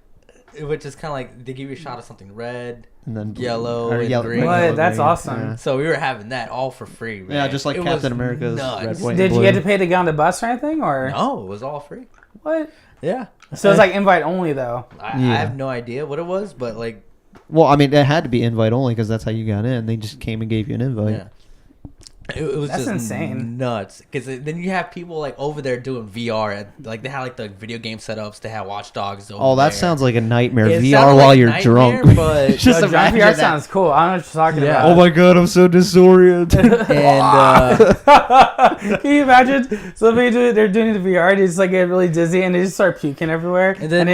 which is kind of like they give you a shot of something red, And then yellow, or and yellow- green. What? yellow, That's green. awesome. Yeah. So we were having that all for free. Man. Yeah, just like It was Captain America's nuts. red, white, Did and you blue. get to pay to get on the bus or anything, or No, it was all free. what? Yeah. So it's like invite only though. I Yeah. have no idea what it was, but like, Well, I mean, it had to be invite only because that's how you got in. They just came and gave you an invite. yeah. It was That's just insane. nuts because then you have people like over there doing VR and like they had like the video game setups. They had Watch Dogs. Over Oh, that there. sounds like a nightmare. It VR sounded while like a you're nightmare, drunk. but Just So John imagine VR that. sounds cool. I don't know what you're talking Yeah. about. Oh my god, I'm so disoriented. and Can you imagine? So they're doing the VR, they just like get really dizzy and they just start puking everywhere, And then-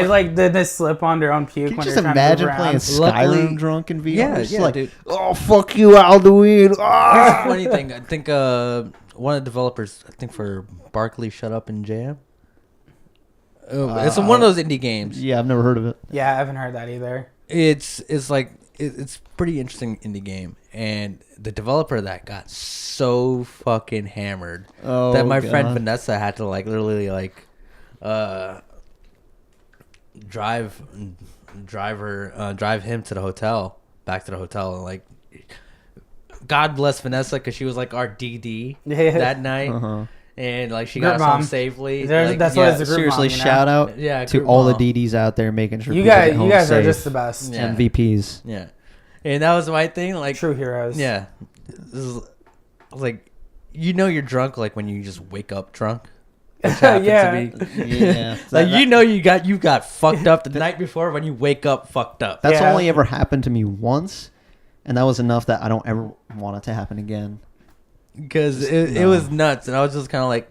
they slip on their own puke Can you when just they're trying to imagine move playing around. Skyrim Luckily- drunk in VR? yeah, It's yeah, like, dude. oh fuck you, Alduin. Here's Ah! the funny thing. I think one of the developers, I think for Barkley, Shut Up and Jam. It's one of those indie games. Yeah, I've never heard of it. Yeah, I haven't heard that either. It's like it's pretty interesting indie game, and the developer of that got so fucking hammered Oh, that my God. friend Vanessa had to like literally like drive him to the hotel, back to the hotel, and like God bless Vanessa because she was like our DD Yeah. that night. Uh-huh. And like she Group got us home mom. safely. There's- Like, that's yeah, what it's a group Seriously, mom, you know? shout out Yeah, to group all mom. the DDs out there making sure You people guys, get home you guys are safe. just the best. Yeah. MVPs. Yeah, and that was my thing. Like, True heroes. yeah, this is like, you know, you're drunk like when you just wake up drunk. Which happens Yeah. to me. Yeah. Like you know you got fucked up the night before when you wake up fucked up. That's Yeah. only ever happened to me once, and that was enough that I don't ever want it to happen again. Because it No. was nuts, and I was just kind of like,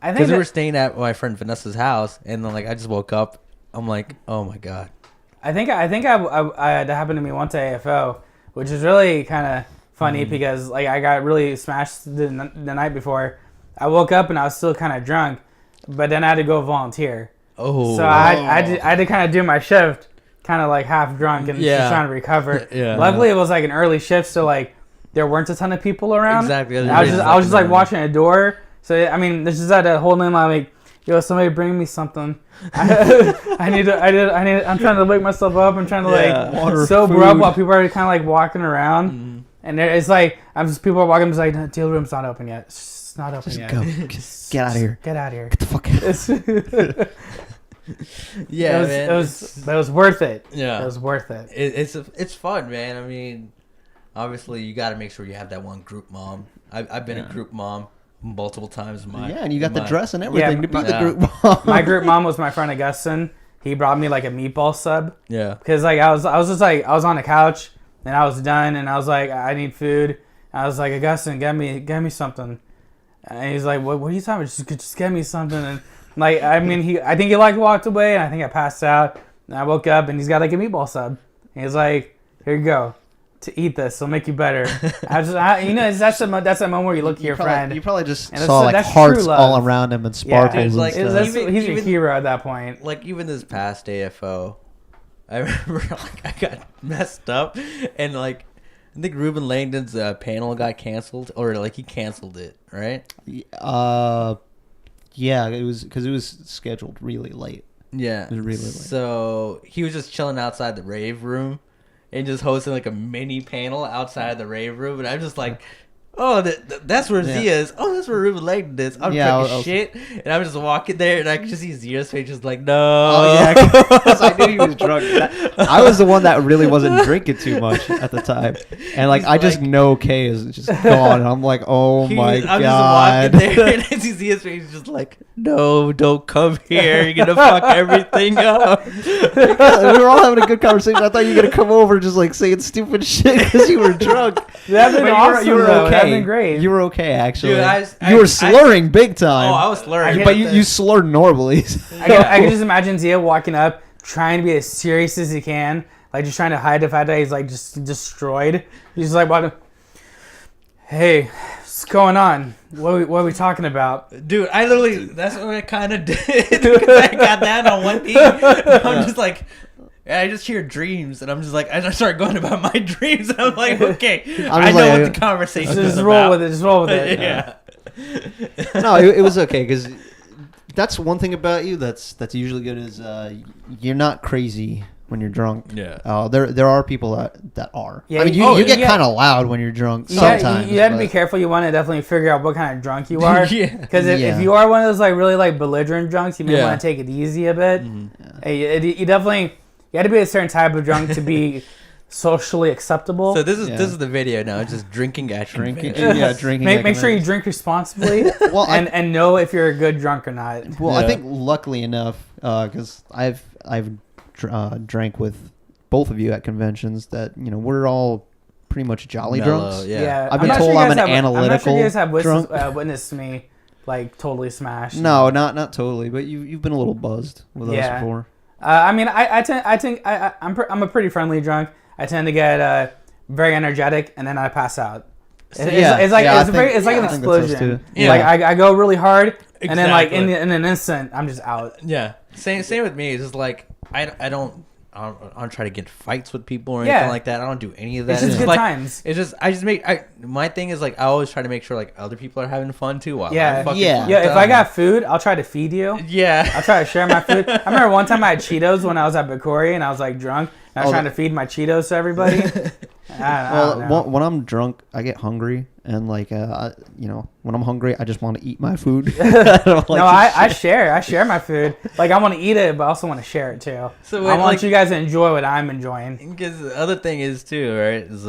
I think because we that- were staying at my friend Vanessa's house, and then like I just woke up. I'm like, oh my god. I think that happened to me once at AFO, which is really kind of funny because like I got really smashed the night before. I woke up and I was still kind of drunk, but then I had to go volunteer. Oh, So I had to kind of do my shift, kind of like half drunk and Yeah. just trying to recover. Yeah. Luckily, it was like an early shift, so like there weren't a ton of people around. Exactly. And I was just like watching a door. So I mean, this is at that whole name. I'm like, yo, somebody bring me something. I'm trying to wake myself up. I'm trying to Yeah. like Water, sober up food. while people are kind of like walking around. And it's like people are walking. I'm just like, the deal room's not open yet. It's not open Just yet. go. Just get out of here. Get out of here. Get the fuck out. yeah, man. It was worth it. Yeah. It was worth it. It's fun, man. I mean, obviously you got to make sure you have that one group mom. I've been a group mom multiple times. In my Yeah, and you got in the my- dress and everything to be the yeah. group mom. My group mom was my friend Augustin. He brought me like a meatball sub Yeah. because like I was just like I was on the couch and I was done and I was like I need food. I was like Augustin, get me something. And he's like, what are you talking about? Just get me something. And like I mean I think he like walked away and I think I passed out. And I woke up and he's got like a meatball sub. And he's like, here you go. To eat this, it'll make you better. That's that moment where you look at your friend. You probably just And saw like that's hearts true love. all around him and sparkles Dude, and like, stuff. He's your Even- hero at that point. Like even this past AFO, I remember like I got messed up and like I think Ruben Langdon's panel got canceled or like he canceled it, right? Yeah, it was because it was scheduled really late. Yeah. It was really late. So he was just chilling outside the rave room and just hosting like a mini panel outside the rave room, and I'm just like, oh, that's where Yeah. Zia is. Oh, that's where Ruben Langdon is. I'm Yeah, drinking I was- shit, and I'm just walking there, and I can just see Zia's face, just like, no. Oh yeah, because I knew he was drunk. I was the one that really wasn't drinking too much at the time, and like He's I just like- know Kay is just gone, and I'm like, oh I'm my just god. walking there, and I see Zia's face, he's just like, no, don't come here. You're gonna fuck everything up. We were all having a good conversation. I thought you were gonna come over just like saying stupid shit because you were drunk. That'd been But awesome. you were though. okay. I've been great. You were okay, actually. Dude, you were slurring big time. I was slurring. but you slurred normally. I can just imagine Zia walking up, trying to be as serious as he can, like just trying to hide the fact that he's like just destroyed. He's like, hey, what's going on? What are we talking about? Dude, I literally, that's what I kind of did. Because I got down on one knee. I'm just like, I just hear dreams, and I'm just like, I just start going about my dreams, and I'm like, okay, I know what the conversation is just about. roll with it. Just roll with it. Yeah. No, it was okay because that's one thing about you that's usually good is you're not crazy when you're drunk. Yeah. There are people that are. Yeah, I mean, you get kind of loud when you're drunk sometimes. You have to be careful. You want to definitely figure out what kind of drunk you are. Yeah. Because if you are one of those like really like belligerent drunks, you may want to take it easy a bit. You definitely you have to be a certain type of drunk to be socially acceptable. So this is the video now. It's just drinking at drinking. Yeah, drinking. Make sure you drink responsibly. And know if you're a good drunk or not. Well, I think luckily enough, because I've drank with both of you at conventions that we're all pretty much jolly drunks. Yeah. I've been told I'm an analytical I'm not sure you guys have drunk. witnessed me like totally smashed. No, not totally, but you've been a little buzzed with us before. I mean, I'm a pretty friendly drunk. I tend to get very energetic, and then I pass out. It's like an explosion. Yeah. Like I go really hard, and then like in an instant, I'm just out. Yeah. Same with me. It's just like I don't try to get fights with people or anything like that. I don't do any of that. It's just good times. It's just my thing is like I always try to make sure like other people are having fun too. While I'm If I got food, I'll try to feed you. Yeah. I'll try to share my food. I remember one time I had Cheetos when I was at Bikori and I was like drunk. And I was trying to feed my Cheetos to everybody. When I'm drunk, I get hungry, and like when I'm hungry, I just want to eat my food. I share my food. Like I want to eat it, but I also want to share it too. So I want you guys to enjoy what I'm enjoying. Because the other thing is too, right? Is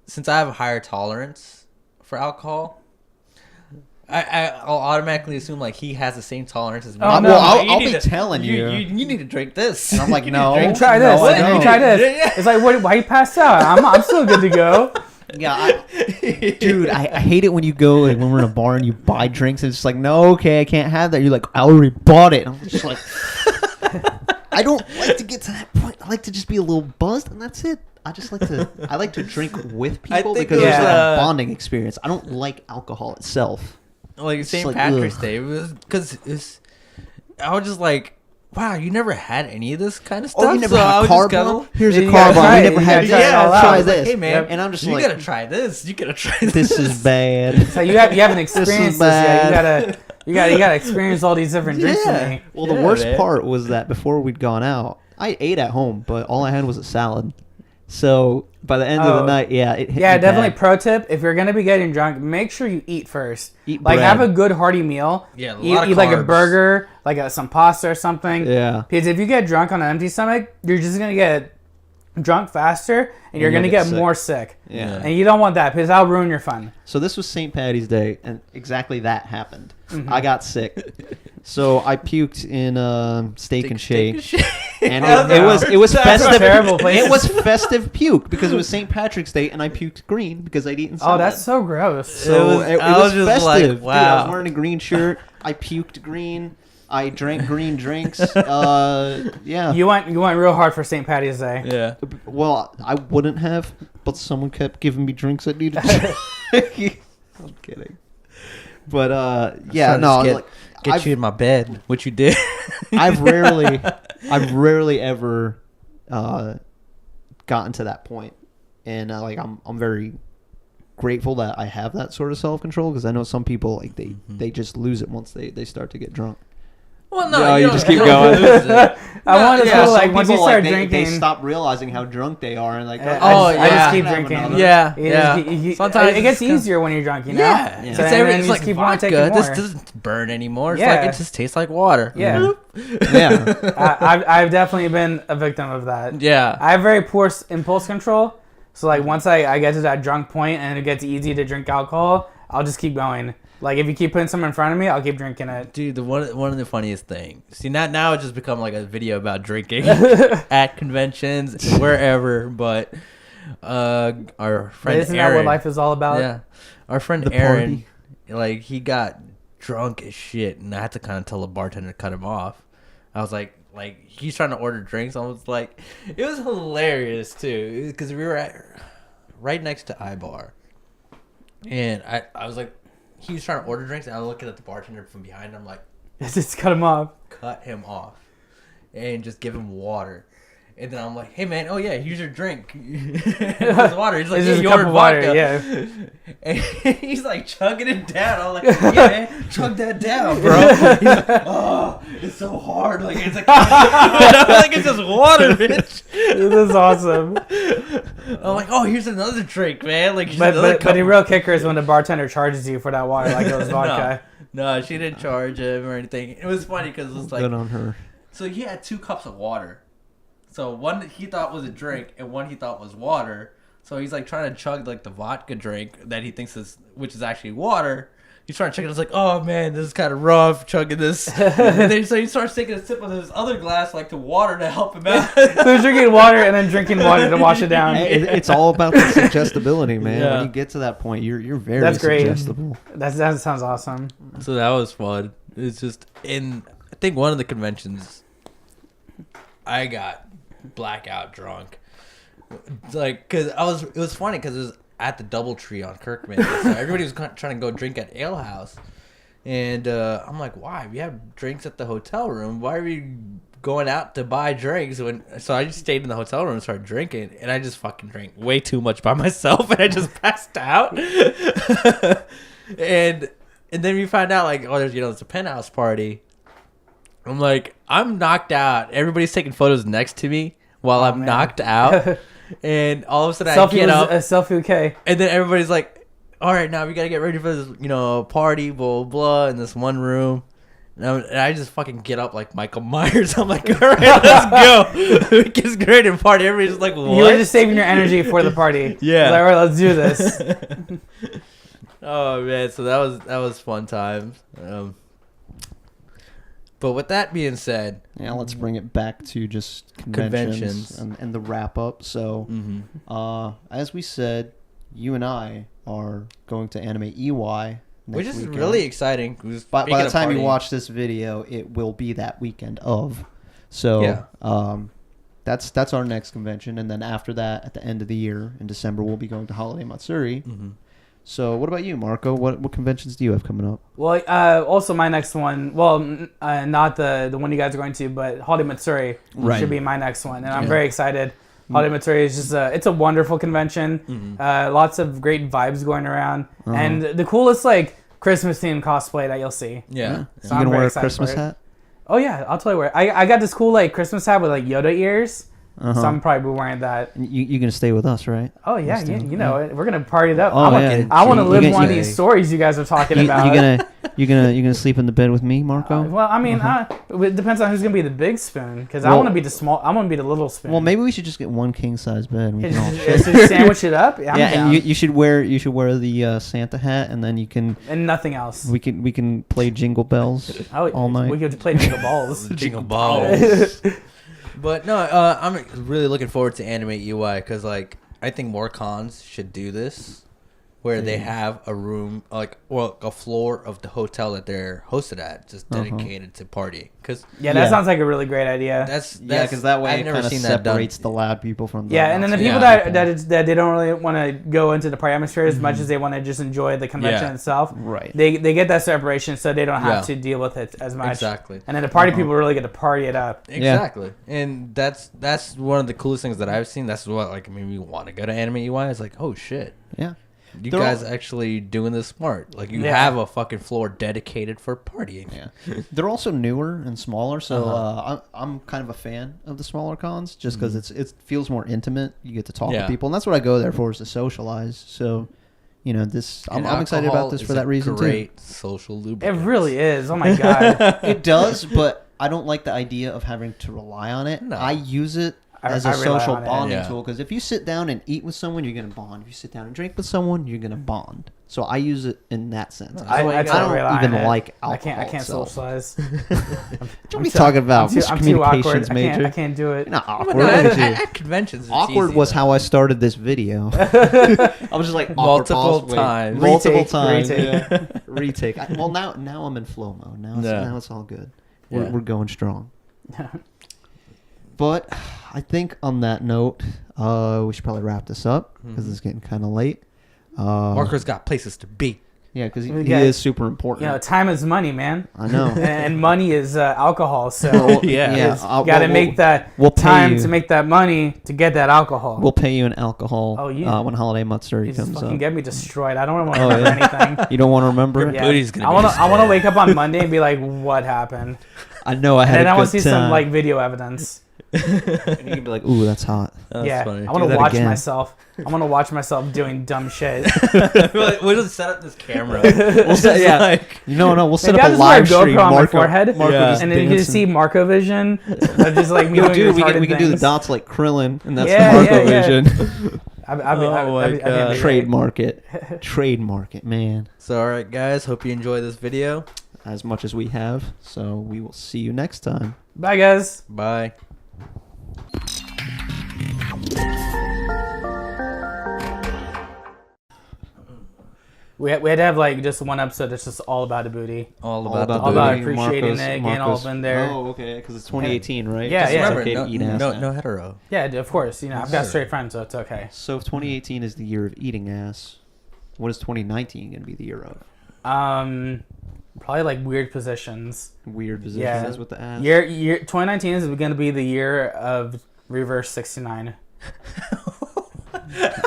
since I have a higher tolerance for alcohol, I'll automatically assume like he has the same tolerance as me. Oh, no, I'll be telling you. You need to drink this. And I'm like, no. You try this. You try this. Yeah. It's like, why you passed out? I'm still good to go. Yeah, dude, I hate it when you go like when we're in a bar and you buy drinks and it's just like, no, okay, I can't have that. You're like, I already bought it. And I'm just like, I don't like to get to that point. I like to just be a little buzzed and that's it. I like to drink with people because there's like a bonding experience. I don't like alcohol itself. Like St. Patrick's Day, because I was just like, wow, you never had any of this kind of stuff. Oh, you never had a car bomb? Here's a car bomb. You never had try this. Hey man, and I'm just you like, gotta try this. You gotta try this. This is bad. So you haven't experienced this yet. You gotta experience all these different drinks with me. Well, the worst part was that before we'd gone out, I ate at home, but all I had was a salad. So by the end of the night, it hit me definitely. bad. Pro tip: if you're gonna be getting drunk, make sure you eat first. Eat like bread. have a good hearty meal. Yeah, eat like a burger, like some pasta or something. Yeah. Because if you get drunk on an empty stomach, you're just gonna get drunk faster, and you're gonna get more sick. Yeah. And you don't want that because that'll ruin your fun. So this was St. Patty's Day, and exactly that happened. Mm-hmm. I got sick, so I puked in Steak and Shake, and it was festive. Terrible place. It was festive puke because it was St. Patrick's Day, and I puked green because I'd eaten salad. Oh, that's so gross. So it was just festive. like, Dude, wow. I was wearing a green shirt. I puked green. I drank green drinks. Yeah. You went real hard for St. Patty's Day. Yeah. Well, I wouldn't have, but someone kept giving me drinks I needed to drink. I'm kidding. But Get you in my bed. What you did? I've rarely ever gotten to that point, and I'm very grateful that I have that sort of self control because I know some people like they just lose it once they start to get drunk. Well, no, you just keep going. I want to feel like some once you people, start they drinking, stop realizing how drunk they are and like, I just keep drinking. Yeah. Sometimes it gets easier when you're drunk, you know. Yeah. So It's like like vodka. This doesn't burn anymore. It's like it just tastes like water. Yeah. Yeah. I've definitely been a victim of that. Yeah. I have very poor impulse control. So like once I get to that drunk point and it gets easy to drink alcohol, I'll just keep going. Like if you keep putting something in front of me, I'll keep drinking it. Dude, one of the funniest things. See, now it's just become like a video about drinking at conventions, wherever. But our friend Isn't Aaron. that what life is all about? Yeah, our friend The Aaron, like he got drunk as shit, and I had to kind of tell the bartender to cut him off. I was like he's trying to order drinks. I was like, it was hilarious too, because we were right next to Ibar, and I was like, he was trying to order drinks, and I was looking at the bartender from behind. I'm like, Just cut him off. cut him off, and just give him water. And then I'm like, hey man, oh yeah, here's your drink. It's water. He's like, It's yeah, just a you cup ordered of water, vodka. yeah. And he's like chugging it down. I'm like, yeah, man, chug that down, bro. He's like, oh, it's so hard. Like it's like, I'm like, it's just water, bitch. This is awesome. I'm like, oh, here's another drink, man. Like, But the real kicker is when the bartender charges you for that water, like it was vodka. No, she didn't charge him or anything. It was funny because it was like, Good on her. so he had 2 cups of water. So one he thought was a drink and one he thought was water. So he's like trying to chug like the vodka drink that he thinks is, which is actually water. He's trying to chug it. It's like, oh man, this is kind of rough chugging this. And then so he starts taking a sip of his other glass like to water to help him out. So he's drinking water and then drinking water to wash it down. It's all about the suggestibility, man. Yeah. When you get to that point, you're very That's great. suggestible. That sounds awesome. So that was fun. It's just in, I think one of the conventions, I got blackout drunk. Like, cause it was funny because it was at the DoubleTree on Kirkman. So everybody was trying to go drink at Ale House. And I'm like, why? We have drinks at the hotel room. Why are we going out to buy drinks? So I just stayed in the hotel room and started drinking. And I just fucking drank way too much by myself. And I just passed out. and then we find out, like, oh, there's a penthouse party. I'm like, I'm knocked out. Everybody's taking photos next to me while I'm knocked out. And all of a sudden I get up. A selfie okay. And then everybody's like, all right, now we got to get ready for this, party, blah, blah, in this one room. And I just fucking get up like Michael Myers. I'm like, all right, let's go. It gets great and party. Everybody's just like, what? You were just saving your energy for the party. Yeah. Like, all right, let's do this. Oh, man. So that was fun times. But with that being said, Yeah, let's bring it back to just conventions. And the wrap up. So, as we said, you and I are going to Anime Iwai next which is weekend. really exciting. By the time you watch this video, it will be that weekend of. So, Yeah. That's our next convention. And then after that, at the end of the year, in December, we'll be going to Holiday Matsuri. Mm-hmm. So, what about you, Marco? What conventions do you have coming up? Well, also my next one. Well, not the one you guys are going to, but Holiday Matsuri should be my next one, and I'm very excited. Holiday Matsuri is just it's a wonderful convention. Mm-hmm. Lots of great vibes going around, and the coolest like Christmas themed cosplay that you'll see. Yeah. So You I'm gonna very wear a excited Christmas for it. hat? Oh yeah, I'll tell you where. I got this cool like Christmas hat with like Yoda ears. So I'm probably wearing that. You're gonna stay with us, right? Oh yeah, you know it. We're gonna party it up. Oh, I want to live You one of gonna- these stories you guys are talking about. You gonna sleep in the bed with me, Marco? Well, I mean, it depends on who's gonna be the big spoon. Because I want to be the small. I want to be the little spoon. Well, maybe we should just get one king size bed. And we can all Just sandwich it up. Yeah, I'm down. and you should wear the Santa hat, and then you can And nothing else. we can play Jingle Bells all night. We could play Jingle Balls. Jingle balls. But no, I'm really looking forward to Anime UI because like I think more cons should do this, where they have a room a floor of the hotel that they're hosted at just dedicated to party. Cause that sounds like a really great idea. that's because that way I've it never kind of seen that done. separates the loud people from the And then the people that they don't really want to go into the party atmosphere as much as they want to just enjoy the convention itself. Right. They get that separation so they don't have to deal with it as much. Exactly. And then the party people really get to party it up. Exactly. And that's one of the coolest things that I've seen. That's what like made me want to go to Anime UI. It's like, oh shit. Yeah. You guys actually doing this smart. Like you have a fucking floor dedicated for partying. Yeah. They're also newer and smaller, so I'm kind of a fan of the smaller cons just because it feels more intimate. You get to talk to people, and that's what I go there for, is to socialize. So, I'm excited about this for that reason too. Great social It lubricant. really is. Oh my god. It does, but I don't like the idea of having to rely on it. No. I use it as I a rely social on it. bonding Yeah. tool. Because if you sit down and eat with someone, you're gonna bond. If you sit down and drink with someone, you're gonna bond. So I use it in that sense. I I totally rely don't even on it. like I alcohol. can't so. socialize. What are you talking about? I'm too awkward. Communications major. I can't do it. Not awkward. But no, Look at you. at conventions, it's Awkward easy, was though. how I started this video. I was just like awkward Multiple pause, wait, times. multiple Retake, times. retake. Yeah. Retake. Well, now I'm in flow mode. Now it's all good. Yeah. We're going strong. But I think on that note, we should probably wrap this up because it's getting kind of late. Marco's got places to be. Yeah, because he Yeah. is super important. You know, time is money, man. I know. And money is alcohol. So Yeah. you got to make that we'll pay time you. to make that money to get that alcohol. We'll pay you in alcohol Oh, yeah. when Holiday Matsuri You just comes fucking up. get me destroyed. I don't want to Oh, remember yeah. anything. You don't want to remember it? Yeah. Booty's gonna I be want to. just I want to dead. wake up on Monday and be like, "What happened?" I know I And had then a I good want to see some time. like video evidence. And you can be like, ooh, that's hot. That's Yeah, funny. I want Do to that watch again. myself. I want to watch myself doing dumb shit. We'll just set up this camera. We'll set, yeah. Like, No, we'll set Maybe up I'll a just wear a live stream. GoPro on my Marco, forehead, Marco Yeah. just and then you can dancing. see Marco Vision. Of just like me Yo, doing dude, we retarded can do the things. dots like Krillin, and that's Yeah, Marco yeah, yeah. Vision. my God. Trademark it. Trademark it, man. so, all right, guys. Hope you enjoy this video. As much as we have. So we will see you next time. Bye, guys. Bye. We had to have like just one episode that's just all about the booty. All All about the about all booty. about booty. appreciating it, getting all up in there. Oh, okay, because it's 2018, right? Yeah, Just yeah. it's Remember, okay no, to eat ass no, now. no hetero. Yeah, of course. You know, I've got straight friends, so it's okay. So if 2018 is the year of eating ass, what is 2019 going to be the year of? Probably like weird positions. Weird positions Yeah. with the ass. Year 2019 is going to be the year of reverse 69.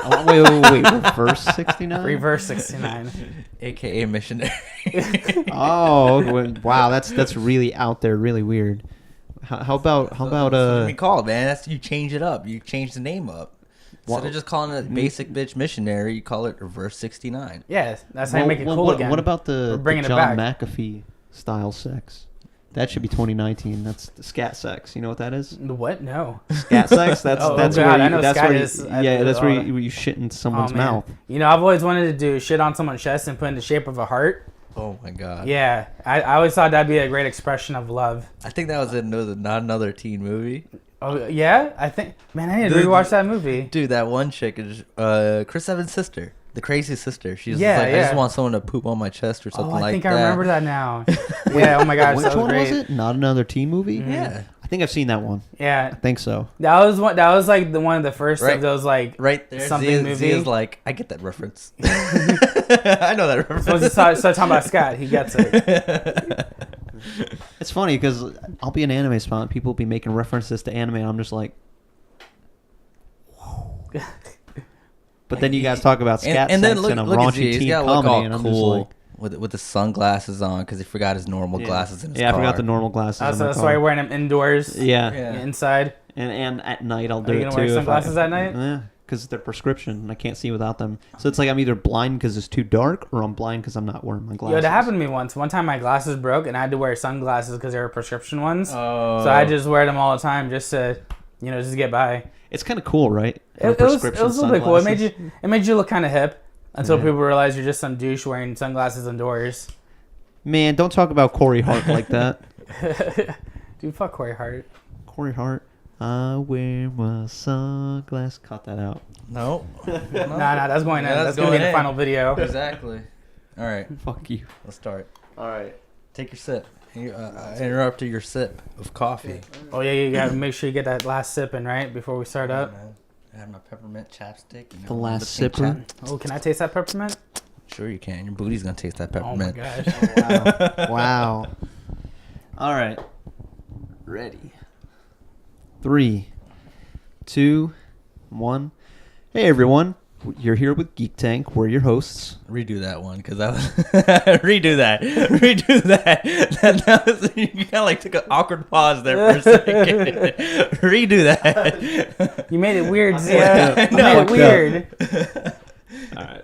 Oh, wait, reverse 69? Reverse 69. AKA missionary. Oh, wow, that's really out there, really weird. How about That's what uh? we call it, man. That's you change it up. You change the name up. Instead Well- of just calling it basic bitch missionary, you call it reverse 69. Yeah, that's how you make it cool again. What about the We're bringing it John back. McAfee style sex? That should be 2019. That's the scat sex. You know what that is? The what? No. Scat sex. That's Oh, that's God, where you, I know that's scat where you, is- yeah, that's where oh, you shit in Oh, someone's man. mouth. You know, I've always wanted to do shit on someone's chest and put in the shape of a heart. Oh my god. Yeah, I always thought that'd be a great expression of love. I think that was in not another teen movie. Oh yeah, I think. Man, I need to Dude, rewatch that movie. Dude, that one chick is Chris Evans' sister, the crazy sister. She's Yeah, like, I just yeah. want someone to poop on my chest or Oh, something I like think that. I remember that now. Yeah. Oh my gosh, Which that was one great. was it? Not another teen movie. Yeah, I think I've seen that one. Yeah, I think so. that was one. That was like the one of the first Right. of those like. right there. Something Zia, movie. Zia's like, I get that reference. I know that reference. Once he start talking about Scott, he gets it. It's funny because I'll be an anime spot. People will be making references to anime, and I'm just like, whoa. But then you guys talk about scat and then sex look, and a look at raunchy you. He's teen got to look comedy, all and I'm just cool like, with the sunglasses on because he forgot his normal yeah. glasses in his Yeah, car. I forgot the normal glasses. in So my that's car. why you're wearing them indoors. Yeah. Yeah. Inside. And at night I'll Are do you it gonna too. wear if sunglasses at night? Yeah, because they're prescription and I can't see without them. So it's like I'm either blind because it's too dark, or I'm blind because I'm not wearing my glasses. Yo, that happened to me once. One time my glasses broke and I had to wear sunglasses because they were prescription ones. Oh. So I just wear them all the time just to, just get by. It's kind of cool, right? It was a little bit cool. It made you look kind of hip until Yeah. people realize you're just some douche wearing sunglasses indoors. Man, don't talk about Corey Hart like that. Dude, fuck Corey Hart. Corey Hart. I wear my sunglasses. Cut that out. No. Nah, that's going in. Yeah, That's going to be going the in. final video. Exactly. All right, Fuck you. let's start. All right. Take your sip. I interrupted your sip of coffee. Oh, yeah, you got to make sure you get that last sip in, right? Before we start up. I have my peppermint chapstick. The last pink sipper. Oh, can I taste that peppermint? Sure you can. Your booty's gonna taste that Oh, my peppermint. gosh. Wow. All right. Ready. 3, 2, 1. Hey, everyone. You're here with Geek Tank. We're your hosts. Redo that one, because I was redo that. That was, you kind of like took an awkward pause there for a second. Redo that. You made it weird, Zia. You No, made it weird. All right.